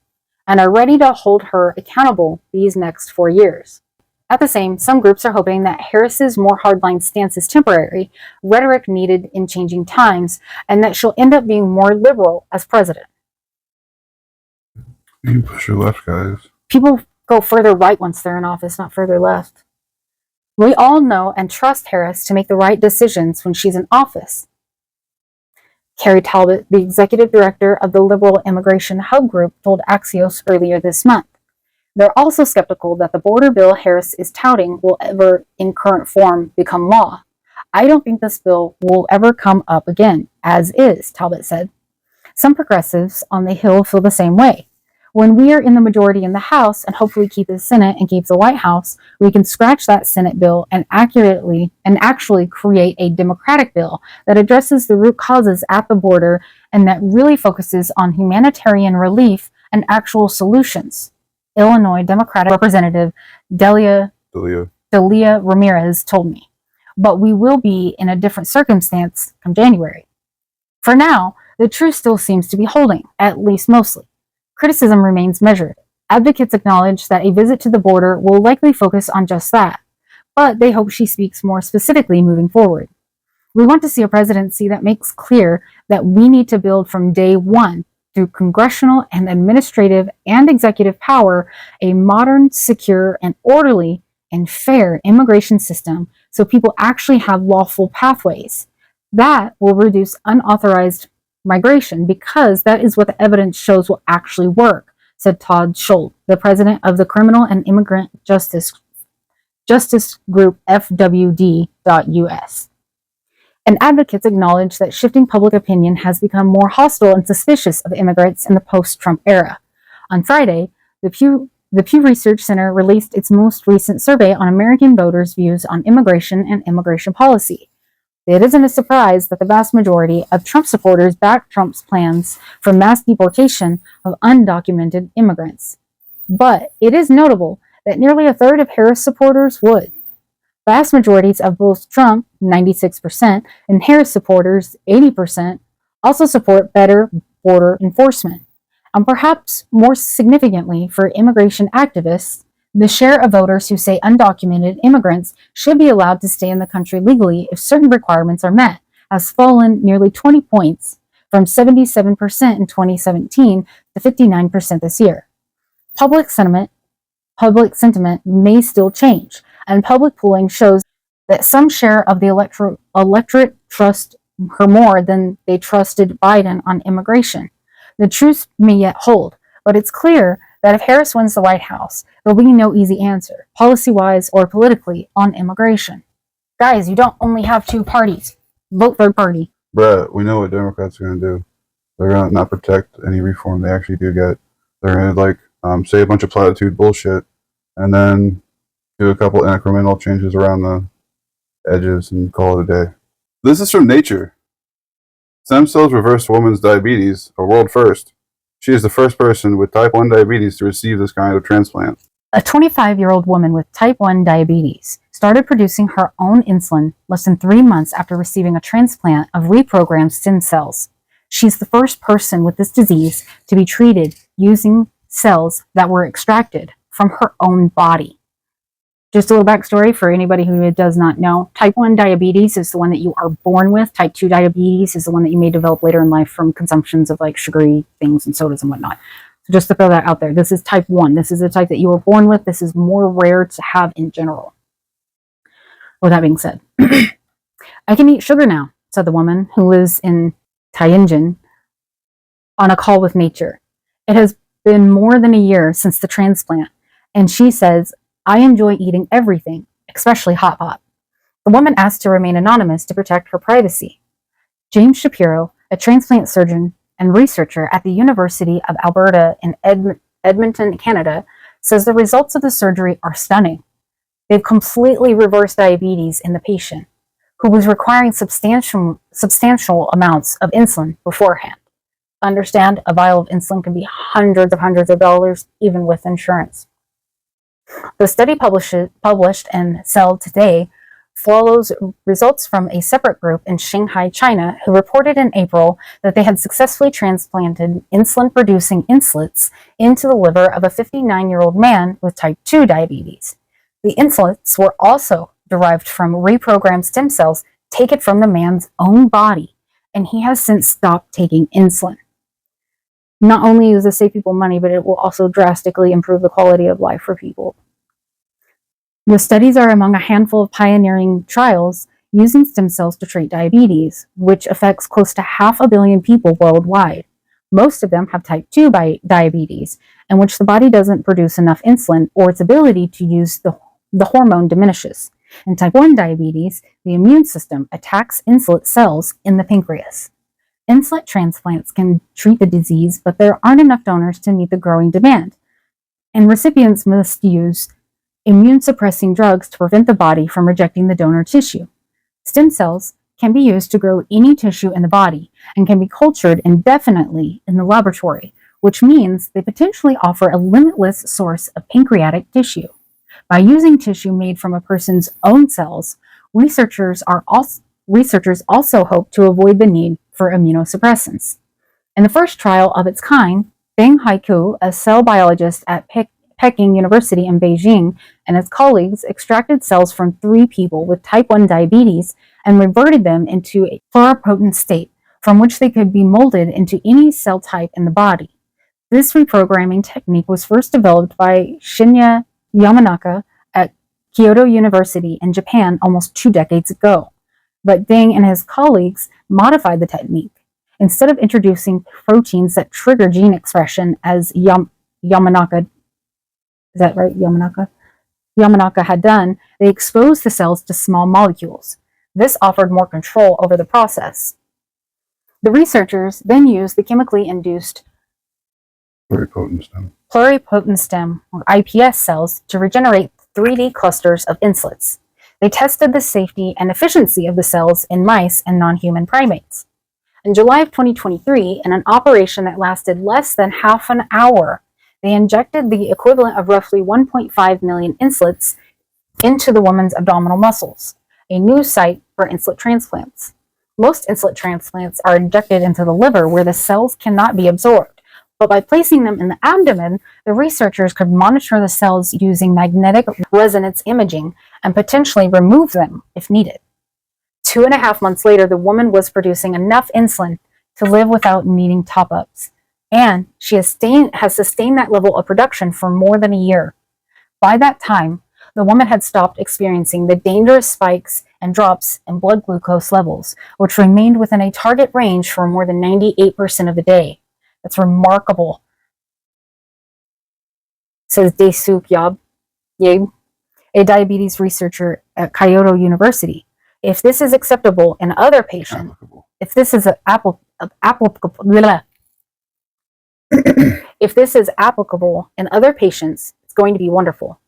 and are ready to hold her accountable these next 4 years. At the same, some groups are hoping that Harris's more hardline stance is temporary, rhetoric needed in changing times, and that she'll end up being more liberal as president. You can push your left, guys. People go further right once they're in office, not further left. We all know and trust Harris to make the right decisions when she's in office. Carrie Talbot, the executive director of the Liberal Immigration Hub Group, told Axios earlier this month. They're also skeptical that the border bill Harris is touting will ever, in current form, become law. I don't think this bill will ever come up again, as is, Talbot said. Some progressives on the Hill feel the same way. When we are in the majority in the House and hopefully keep the Senate and keep the White House, we can scratch that Senate bill and actually create a Democratic bill that addresses the root causes at the border and that really focuses on humanitarian relief and actual solutions. Illinois Democratic Representative Delia Ramirez told me. But we will be in a different circumstance come January. For now, the truth still seems to be holding, at least mostly. Criticism remains measured. Advocates acknowledge that a visit to the border will likely focus on just that, but they hope she speaks more specifically moving forward. We want to see a presidency that makes clear that we need to build from day one, through congressional and administrative and executive power, a modern, secure, and orderly and fair immigration system so people actually have lawful pathways. That will reduce unauthorized migration because that is what the evidence shows will actually work, said Todd Schultz, the president of the Criminal and Immigrant Justice Group FWD.US. And advocates acknowledge that shifting public opinion has become more hostile and suspicious of immigrants in the post-Trump era. On Friday, the Pew Research Center released its most recent survey on American voters' views on immigration and immigration policy. It isn't a surprise that the vast majority of Trump supporters back Trump's plans for mass deportation of undocumented immigrants. But it is notable that nearly a third of Harris supporters would. Vast majorities of both Trump, 96%, and Harris supporters, 80%, also support better border enforcement. And perhaps more significantly for immigration activists, the share of voters who say undocumented immigrants should be allowed to stay in the country legally if certain requirements are met has fallen nearly 20 points from 77% in 2017 to 59% this year. Public sentiment may still change, and public polling shows that some share of the electorate trust her more than they trusted Biden on immigration. The truth may yet hold, but it's clear that if Harris wins the White House, there'll be no easy answer, policy-wise or politically, on immigration. Guys, you don't only have two parties. Vote third party. Brett, we know what Democrats are going to do. They're going to not protect any reform they actually do get. They're going to say a bunch of platitude bullshit and then do a couple incremental changes around the edges and call it a day. This is from Nature. Stem cells reverse a woman's diabetes, a world first. She is the first person with type 1 diabetes to receive this kind of transplant. A 25-year-old woman with type 1 diabetes started producing her own insulin less than 3 months after receiving a transplant of reprogrammed stem cells. She's the first person with this disease to be treated using cells that were extracted from her own body. Just a little backstory for anybody who does not know. Type 1 diabetes is the one that you are born with. Type 2 diabetes is the one that you may develop later in life from consumptions of like sugary things and sodas and whatnot. So just to throw that out there, this is type 1. This is the type that you were born with. This is more rare to have in general. With that being said, I can eat sugar now, said the woman who lives in Tianjin on a call with Nature. It has been more than a year since the transplant, and she says, "I enjoy eating everything, especially hot pot." The woman asked to remain anonymous to protect her privacy. James Shapiro, a transplant surgeon and researcher at the University of Alberta in Edmonton, Canada, says the results of the surgery are stunning. They've completely reversed diabetes in the patient, who was requiring substantial amounts of insulin beforehand. Understand, a vial of insulin can be hundreds of dollars, even with insurance. The study published in Cell Today follows results from a separate group in Shanghai, China, who reported in April that they had successfully transplanted insulin-producing inslets into the liver of a 59-year-old man with type 2 diabetes. The inslets were also derived from reprogrammed stem cells taken from the man's own body, and he has since stopped taking insulin. Not only does this save people money, but it will also drastically improve the quality of life for people. The studies are among a handful of pioneering trials using stem cells to treat diabetes, which affects close to 500 million people worldwide. Most of them have type 2 diabetes, in which the body doesn't produce enough insulin, or its ability to use the hormone diminishes. In type 1 diabetes, the immune system attacks inslet cells in the pancreas. Inslet transplants can treat the disease, but there aren't enough donors to meet the growing demand, and recipients must use immune-suppressing drugs to prevent the body from rejecting the donor tissue. Stem cells can be used to grow any tissue in the body and can be cultured indefinitely in the laboratory, which means they potentially offer a limitless source of pancreatic tissue. By using tissue made from a person's own cells, researchers also hope to avoid the need for immunosuppressants. In the first trial of its kind, Beng Haiku, a cell biologist at Peking University in Beijing, and his colleagues extracted cells from 3 people with type 1 diabetes and reverted them into a pluripotent state from which they could be molded into any cell type in the body. This reprogramming technique was first developed by Shinya Yamanaka at Kyoto University in Japan almost 2 decades ago. But Deng and his colleagues modified the technique. Instead of introducing proteins that trigger gene expression as Yamanaka had done, they exposed the cells to small molecules. This offered more control over the process. The researchers then used the chemically induced pluripotent stem, or iPS cells, to regenerate 3D clusters of inslets. They tested the safety and efficiency of the cells in mice and non-human primates. In July of 2023, in an operation that lasted less than half an hour, they injected the equivalent of roughly 1.5 million inslets into the woman's abdominal muscles, a new site for inslet transplants. Most inslet transplants are injected into the liver, where the cells cannot be absorbed. But by placing them in the abdomen, the researchers could monitor the cells using magnetic resonance imaging and potentially remove them if needed. 2.5 months later, the woman was producing enough insulin to live without needing top-ups, and she has sustained that level of production for more than a year. By that time, the woman had stopped experiencing the dangerous spikes and drops in blood glucose levels, which remained within a target range for more than 98% of the day. That's remarkable, says Daesuk Yabe, a diabetes researcher at Kyoto University. If this is acceptable in other patients, if this is applicable in other patients, it's going to be wonderful.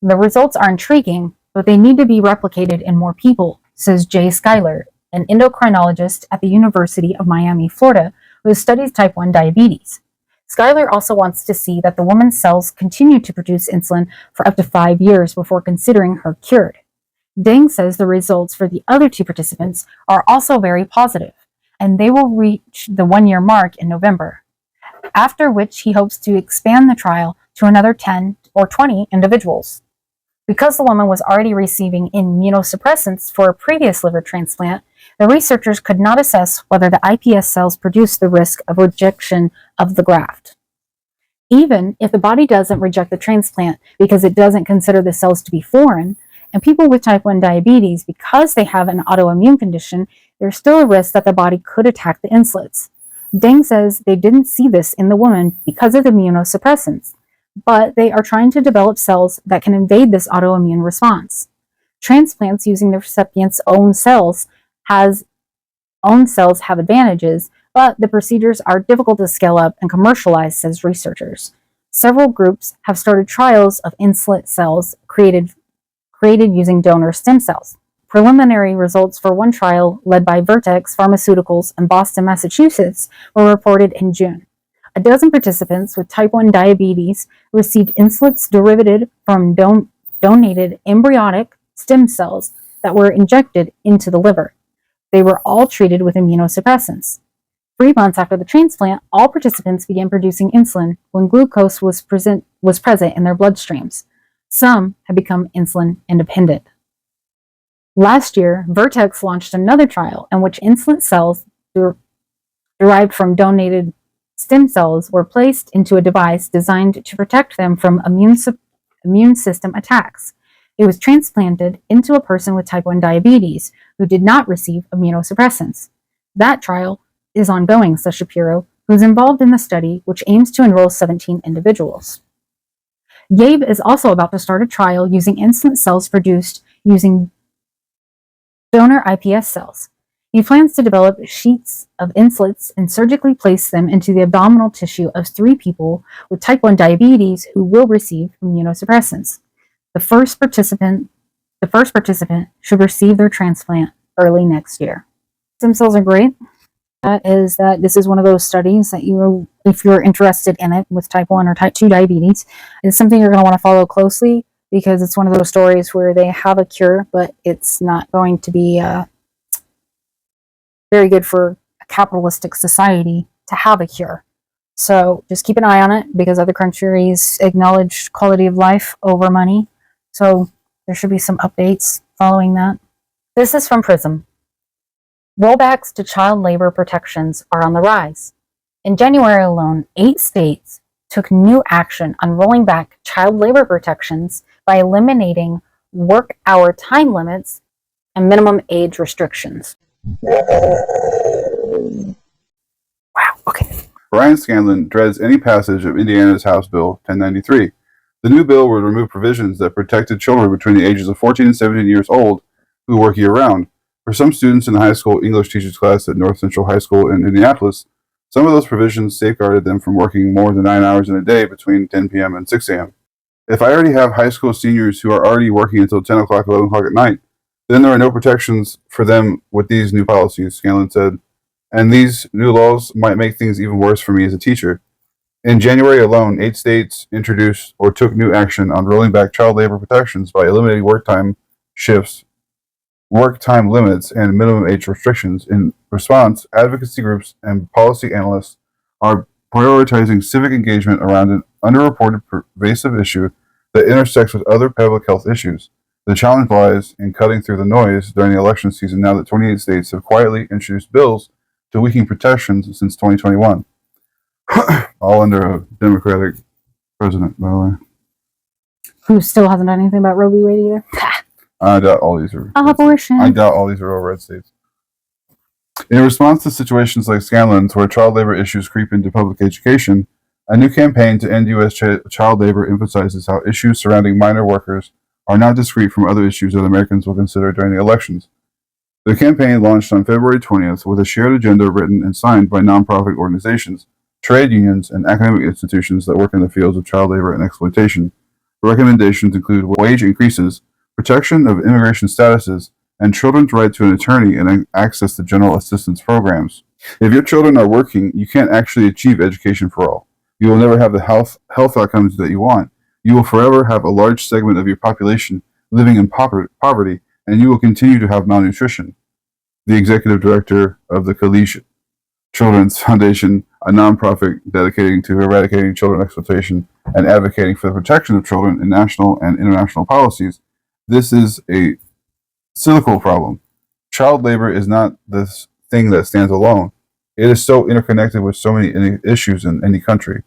The results are intriguing, but they need to be replicated in more people, says Jay Schuyler, an endocrinologist at the University of Miami, Florida, who studies type 1 diabetes. Schuyler also wants to see that the woman's cells continue to produce insulin for up to 5 years before considering her cured. Deng says the results for the other 2 participants are also very positive, and they will reach the 1-year mark in November, after which he hopes to expand the trial to another 10 or 20 individuals. Because the woman was already receiving immunosuppressants for a previous liver transplant, the researchers could not assess whether the iPS cells produced the risk of rejection of the graft. Even if the body doesn't reject the transplant because it doesn't consider the cells to be foreign, and people with type 1 diabetes, because they have an autoimmune condition, there's still a risk that the body could attack the inslets. Deng says they didn't see this in the woman because of the immunosuppressants, but they are trying to develop cells that can invade this autoimmune response. Transplants using the recipient's own cells have advantages, but the procedures are difficult to scale up and commercialize, says researchers. Several groups have started trials of inslet cells created using donor stem cells. Preliminary results for one trial, led by Vertex Pharmaceuticals in Boston, Massachusetts, were reported in June. A dozen participants with type 1 diabetes received insulins derived from donated embryonic stem cells that were injected into the liver. They were all treated with immunosuppressants. 3 months after the transplant, all participants began producing insulin when glucose was present in their bloodstreams. Some had become insulin independent. Last year, Vertex launched another trial in which insulin cells derived from donated stem cells were placed into a device designed to protect them from immune system attacks. It was transplanted into a person with type 1 diabetes who did not receive immunosuppressants. That trial is ongoing, says Shapiro, who is involved in the study, which aims to enroll 17 individuals. Gabe is also about to start a trial using insulin cells produced using donor iPS cells. He plans to develop sheets of insulin's and surgically place them into the abdominal tissue of 3 people with type 1 diabetes who will receive immunosuppressants. The first participant should receive their transplant early next year. Stem cells are great. This is one of those studies that if you're interested in it with type 1 or type 2 diabetes, it's something you're going to want to follow closely, because it's one of those stories where they have a cure, but it's not going to be very good for a capitalistic society to have a cure. So just keep an eye on it, because other countries acknowledge quality of life over money. So there should be some updates following that. This is from Prism. Rollbacks to child labor protections are on the rise. In January alone, 8 states took new action on rolling back child labor protections by eliminating work hour time limits and minimum age restrictions. Wow, okay. Brian Scanlon dreads any passage of Indiana's House Bill 1093. The new bill would remove provisions that protected children between the ages of 14 and 17 years old who work year-round. For some students in the high school English teachers class at North Central High School in Indianapolis, some of those provisions safeguarded them from working more than 9 hours in a day between 10 p.m. and 6 a.m. If I already have high school seniors who are already working until 10 o'clock, 11 o'clock at night, then there are no protections for them with these new policies, Scanlon said. And these new laws might make things even worse for me as a teacher. In January alone, 8 states introduced or took new action on rolling back child labor protections by eliminating work time shifts, work time limits, and minimum age restrictions. In response, advocacy groups and policy analysts are prioritizing civic engagement around an underreported pervasive issue that intersects with other public health issues. The challenge lies in cutting through the noise during the election season now that 28 states have quietly introduced bills to weaken protections since 2021. All under a Democratic president, by the way. Who still hasn't done anything about Roe v. Wade either? I doubt all these are. Abortion. I doubt all these are all red states. In response to situations like Scanlon's, where child labor issues creep into public education, a new campaign to end U.S. child labor emphasizes how issues surrounding minor workers are not discrete from other issues that Americans will consider during the elections. The campaign launched on February 20th with a shared agenda written and signed by nonprofit organizations, trade unions, and academic institutions that work in the fields of child labor and exploitation. Recommendations include wage increases, protection of immigration statuses, and children's right to an attorney and access to general assistance programs. If your children are working, you can't actually achieve education for all. You will never have the health outcomes that you want. You will forever have a large segment of your population living in poverty, and you will continue to have malnutrition. The executive director of the Kalish Children's Foundation, a nonprofit dedicating to eradicating children exploitation and advocating for the protection of children in national and international policies. This is a cyclical problem. Child labor is not this thing that stands alone. It is so interconnected with so many issues in any country.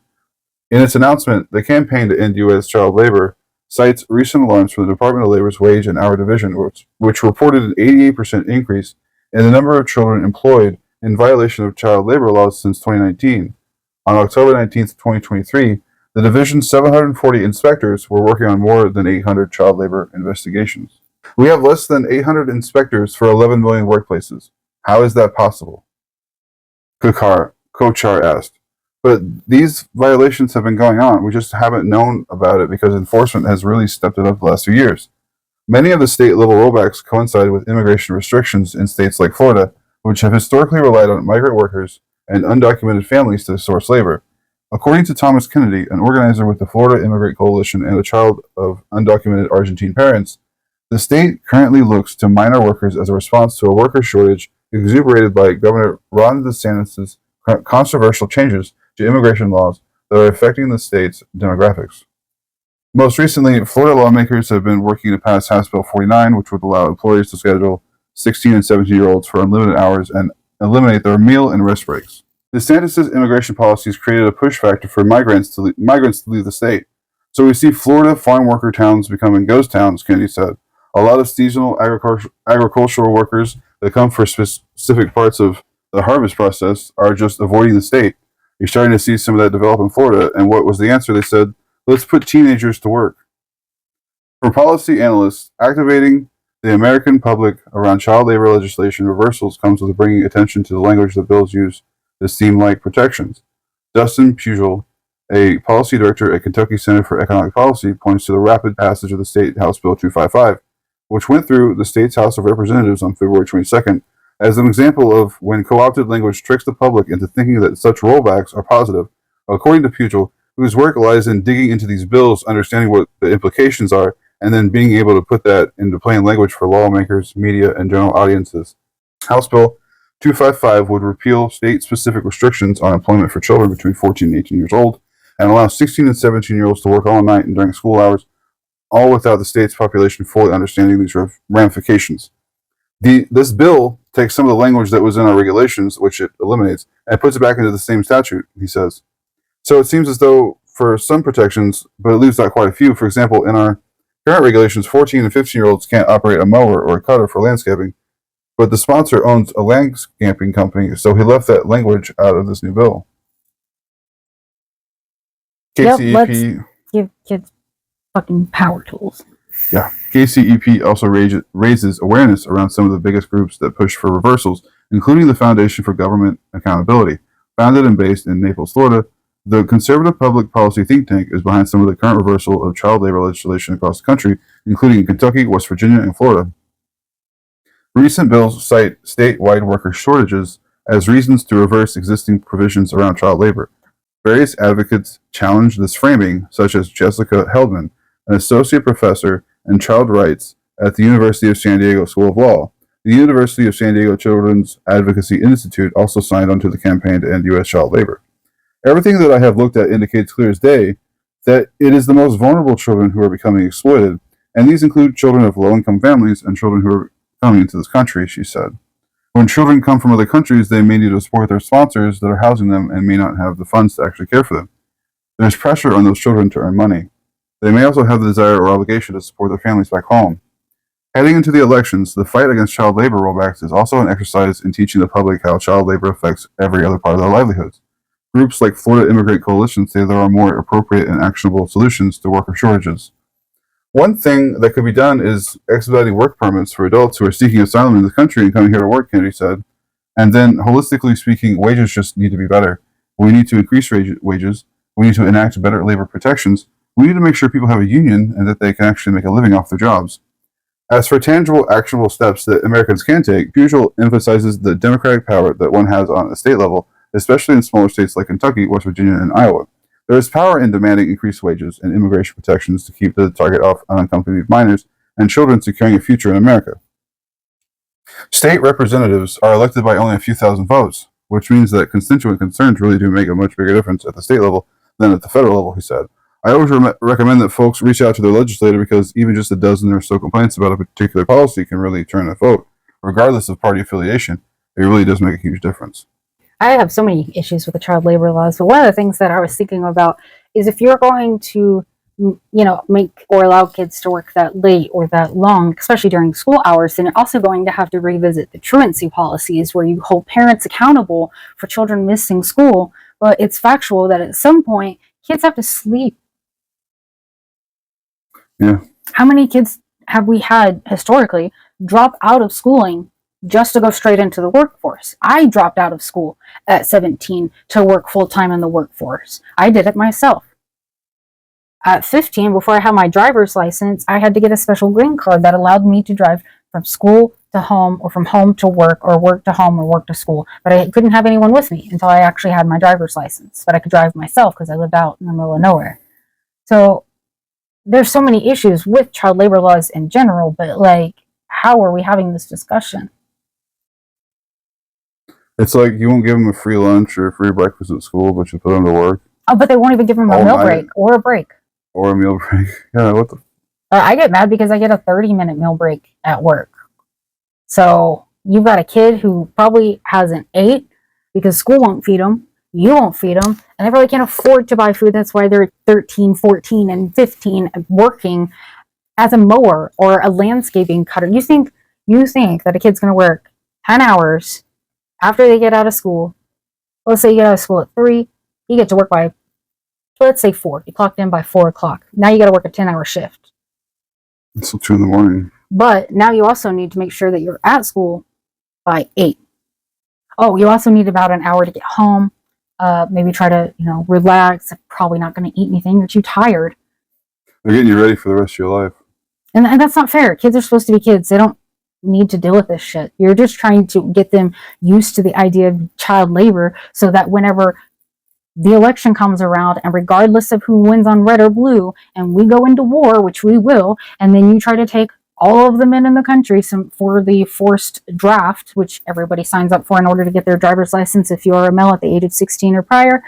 In its announcement, the campaign to end U.S. child labor cites recent alarms from the Department of Labor's Wage and Hour Division, which reported an 88% increase in the number of children employed in violation of child labor laws since 2019. On October 19th, 2023, the division's 740 inspectors were working on more than 800 child labor investigations. We have less than 800 inspectors for 11 million workplaces. How is that possible? Kochar asked. But these violations have been going on. We just haven't known about it because enforcement has really stepped it up the last few years. Many of the state-level rollbacks coincide with immigration restrictions in states like Florida, which have historically relied on migrant workers and undocumented families to source labor. According to Thomas Kennedy, an organizer with the Florida Immigrant Coalition and a child of undocumented Argentine parents, the state currently looks to minor workers as a response to a worker shortage exuberated by Governor Ron DeSantis' controversial changes to immigration laws that are affecting the state's demographics. Most recently, Florida lawmakers have been working to pass House Bill 49, which would allow employers to schedule 16 and 17-year-olds for unlimited hours and eliminate their meal and rest breaks. DeSantis' immigration policies created a push factor for migrants to leave the state. So we see Florida farm worker towns becoming ghost towns, Kennedy said. A lot of seasonal agricultural workers that come for specific parts of the harvest process are just avoiding the state. You're starting to see some of that develop in Florida. And what was the answer? They said, let's put teenagers to work. For policy analysts, activating the American public around child labor legislation reversals comes with bringing attention to the language that bills use that seem like protections. Dustin Pugel, a policy director at Kentucky Center for Economic Policy, points to the rapid passage of the State House Bill 255, which went through the state's House of Representatives on February 22nd, as an example of when co-opted language tricks the public into thinking that such rollbacks are positive. According to Pugel, whose work lies in digging into these bills, understanding what the implications are, and then being able to put that into plain language for lawmakers, media, and general audiences. House Bill 255 would repeal state-specific restrictions on employment for children between 14 and 18 years old, and allow 16 and 17-year-olds to work all night and during school hours, all without the state's population fully understanding these ramifications. This bill takes some of the language that was in our regulations, which it eliminates, and puts it back into the same statute, he says. So it seems as though for some protections, but it leaves out quite a few. For example, in our current regulations, 14 and 15-year-olds can't operate a mower or a cutter for landscaping, but the sponsor owns a landscaping company, so he left that language out of this new bill. KCEP, let's give kids fucking power tools. Yeah, KCEP also raises awareness around some of the biggest groups that push for reversals, including the Foundation for Government Accountability. Founded and based in Naples, Florida, the conservative public policy think tank is behind some of the current reversal of child labor legislation across the country, including in Kentucky, West Virginia, and Florida. Recent bills cite statewide worker shortages as reasons to reverse existing provisions around child labor. Various advocates challenge this framing, such as Jessica Heldman, an associate professor in child rights at the University of San Diego School of Law. The University of San Diego Children's Advocacy Institute also signed onto the campaign to end U.S. child labor. Everything that I have looked at indicates clear as day that it is the most vulnerable children who are becoming exploited, and these include children of low-income families and children who are coming into this country, she said. When children come from other countries, they may need to support their sponsors that are housing them and may not have the funds to actually care for them. There's pressure on those children to earn money. They may also have the desire or obligation to support their families back home. Heading into the elections, the fight against child labor rollbacks is also an exercise in teaching the public how child labor affects every other part of their livelihoods. Groups like Florida Immigrant Coalition say there are more appropriate and actionable solutions to worker shortages. One thing that could be done is expediting work permits for adults who are seeking asylum in the country and coming here to work, Kennedy said. And then, holistically speaking, wages just need to be better. We need to increase wages. We need to enact better labor protections. We need to make sure people have a union and that they can actually make a living off their jobs. As for tangible, actionable steps that Americans can take, Pugel emphasizes the democratic power that one has on a state level, especially in smaller states like Kentucky, West Virginia, and Iowa. There is power in demanding increased wages and immigration protections to keep the target off unaccompanied minors and children securing a future in America. State representatives are elected by only a few thousand votes, which means that constituent concerns really do make a much bigger difference at the state level than at the federal level, he said. I always recommend that folks reach out to their legislator because even just a dozen or so complaints about a particular policy can really turn a vote, regardless of party affiliation. It really does make a huge difference. I have so many issues with the child labor laws, but one of the things that I was thinking about is if you're going to make or allow kids to work that late or that long, especially during school hours, then you're also going to have to revisit the truancy policies where you hold parents accountable for children missing school. But it's factual that at some point, kids have to sleep. Yeah. How many kids have we had historically drop out of schooling just to go straight into the workforce? I dropped out of school at 17 to work full time in the workforce. I did it myself. At 15, before I had my driver's license, I had to get a special green card that allowed me to drive from school to home or from home to work or work to home or work to school. But I couldn't have anyone with me until I actually had my driver's license. But I could drive myself because I lived out in the middle of nowhere. So there's so many issues with child labor laws in general, but like, how are we having this discussion? It's like you won't give them a free lunch or a free breakfast at school, but you put them to work. Oh, but they won't even give them a meal break or a break. Or a meal break. Yeah, what the... I get mad because I get a 30-minute meal break at work. So you've got a kid who probably hasn't ate because school won't feed them, you won't feed them, and they probably can't afford to buy food. That's why they're 13, 14, and 15 working as a mower or a landscaping cutter. You think that a kid's going to work 10 hours after they get out of school? Let's say you get out of school at 3, you get to work by, let's say 4. You clocked in by 4 o'clock. Now you got to work a 10-hour shift. It's till 2 in the morning. But now you also need to make sure that you're at school by 8. Oh, you also need about an hour to get home. Maybe try to, relax. Probably not going to eat anything. You're too tired. They're getting you ready for the rest of your life. And that's not fair. Kids are supposed to be kids. They don't need to deal with this shit. You're just trying to get them used to the idea of child labor so that whenever the election comes around, and regardless of who wins on red or blue, and we go into war, which we will, and then you try to take all of the men in the country for the forced draft, which everybody signs up for in order to get their driver's license if you are a male at the age of 16 or prior.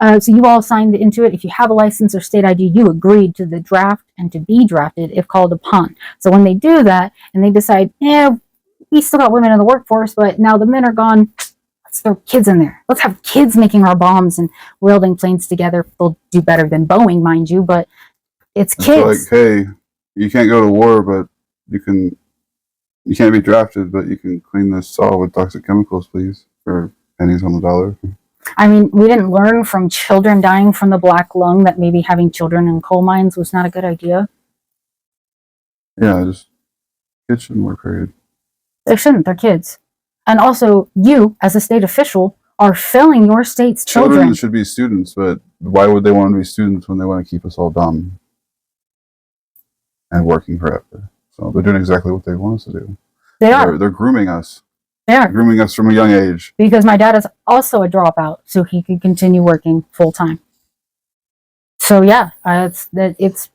So you all signed into it. If you have a license or state ID, you agreed to the draft and to be drafted if called upon. So when they do that and they decide, we still got women in the workforce, but now the men are gone, let's throw kids in there. Let's have kids making our bombs and welding planes together. They'll do better than Boeing, mind you, but it's kids. Like, hey, you can't go to war, but you can't be drafted, but you can clean this saw with toxic chemicals, please, for pennies on the dollar. I mean, we didn't learn from children dying from the black lung that maybe having children in coal mines was not a good idea. Yeah, just kids shouldn't work, period. They shouldn't. They're kids. And also, you, as a state official, are failing your state's children. Children should be students, but why would they want to be students when they want to keep us all dumb and working forever? So they're doing exactly what they want us to do. They're grooming us. They are. Grooming us from a young age. Because my dad is also a dropout, so he could continue working full time. So yeah, it's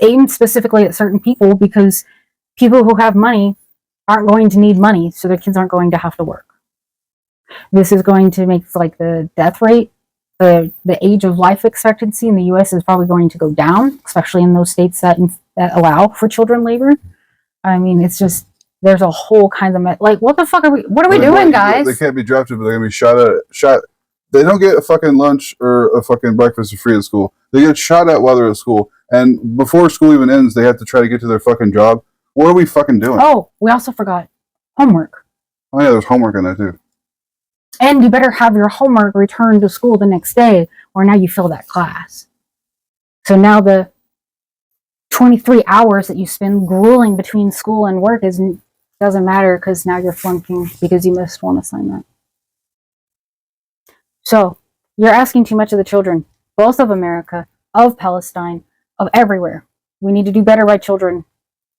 aimed specifically at certain people because people who have money aren't going to need money, so their kids aren't going to have to work. This is going to make like the death rate, the age of life expectancy in the U.S. is probably going to go down, especially in those states that allow for children labor. I mean, it's just there's a whole kind of like, what the fuck are we? What are we doing, guys? They can't be drafted, but they're gonna be shot. They don't get a fucking lunch or a fucking breakfast for free at school. They get shot at while they're at school, and before school even ends, they have to try to get to their fucking job. What are we fucking doing? Oh, we also forgot homework. Oh yeah, there's homework in there too. And you better have your homework returned to school the next day, or now you fail that class. So now the 23 hours that you spend grueling between school and work doesn't matter because now you're flunking because you missed one assignment. So you're asking too much of the children, both of America, of Palestine, of everywhere. We need to do better by children.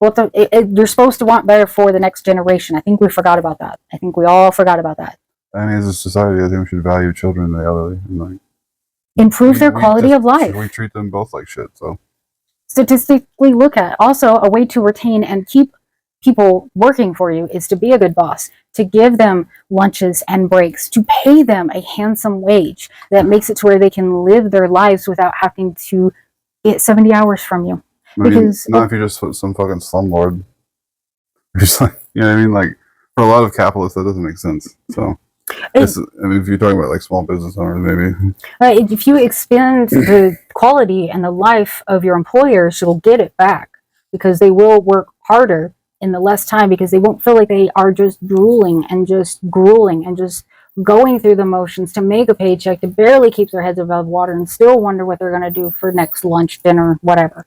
You're supposed to want better for the next generation. I think we forgot about that. I think we all forgot about that. I mean, as a society, I think we should value children and the elderly and like improve their quality of life. We treat them both like shit. So statistically look at. Also, a way to retain and keep people working for you is to be a good boss, to give them lunches and breaks, to pay them a handsome wage that makes it to where they can live their lives without having to get 70 hours from you. Because not if you're just some fucking slumlord. Just like, you know what I mean? Like, for a lot of capitalists, that doesn't make sense. So I mean, if you're talking about like small business owners, maybe. If you expand the quality and the life of your employers, you'll get it back because they will work harder in the less time because they won't feel like they are just drooling and just grueling and just going through the motions to make a paycheck to barely keep their heads above water and still wonder what they're going to do for next lunch, dinner, whatever.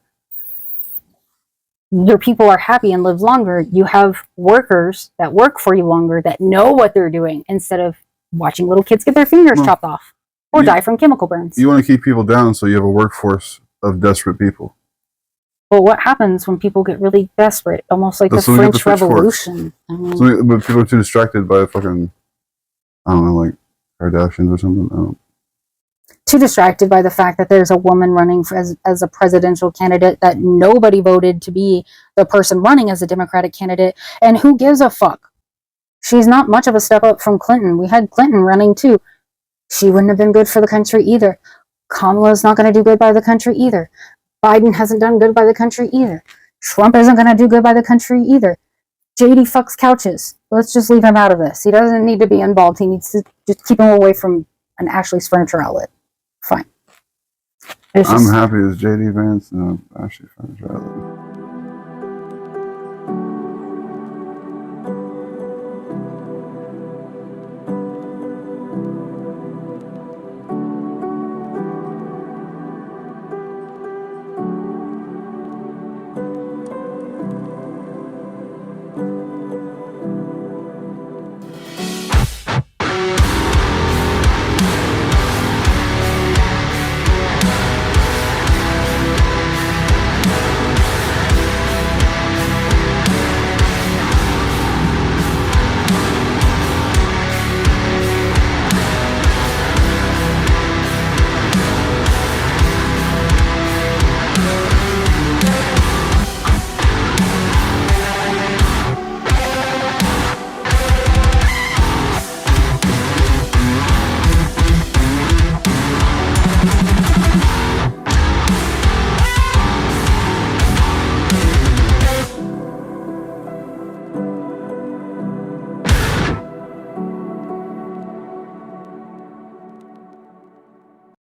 Your people are happy and live longer. You have workers that work for you longer that know what they're doing instead of watching little kids get their fingers chopped off or die from chemical burns. You want to keep people down, so you have a workforce of desperate people. Well, what happens when people get really desperate? Almost like That's the when we get French the pitchforks. Revolution. I mean, So, but people are too distracted by fucking, I don't know, like Kardashians or something. I don't. too distracted by the fact that there's a woman running as a presidential candidate that nobody voted to be the person running as a Democratic candidate. And who gives a fuck? She's not much of a step up from Clinton. We had Clinton running too. She wouldn't have been good for the country either. Kamala's not going to do good by the country either. Biden hasn't done good by the country either. Trump isn't going to do good by the country either. JD fucks couches. Let's just leave him out of this. He doesn't need to be involved. He needs to just keep him away from an Ashley's Furniture Outlet. Fine. I'm happy as JD Vance and Ashley Furniture Outlet.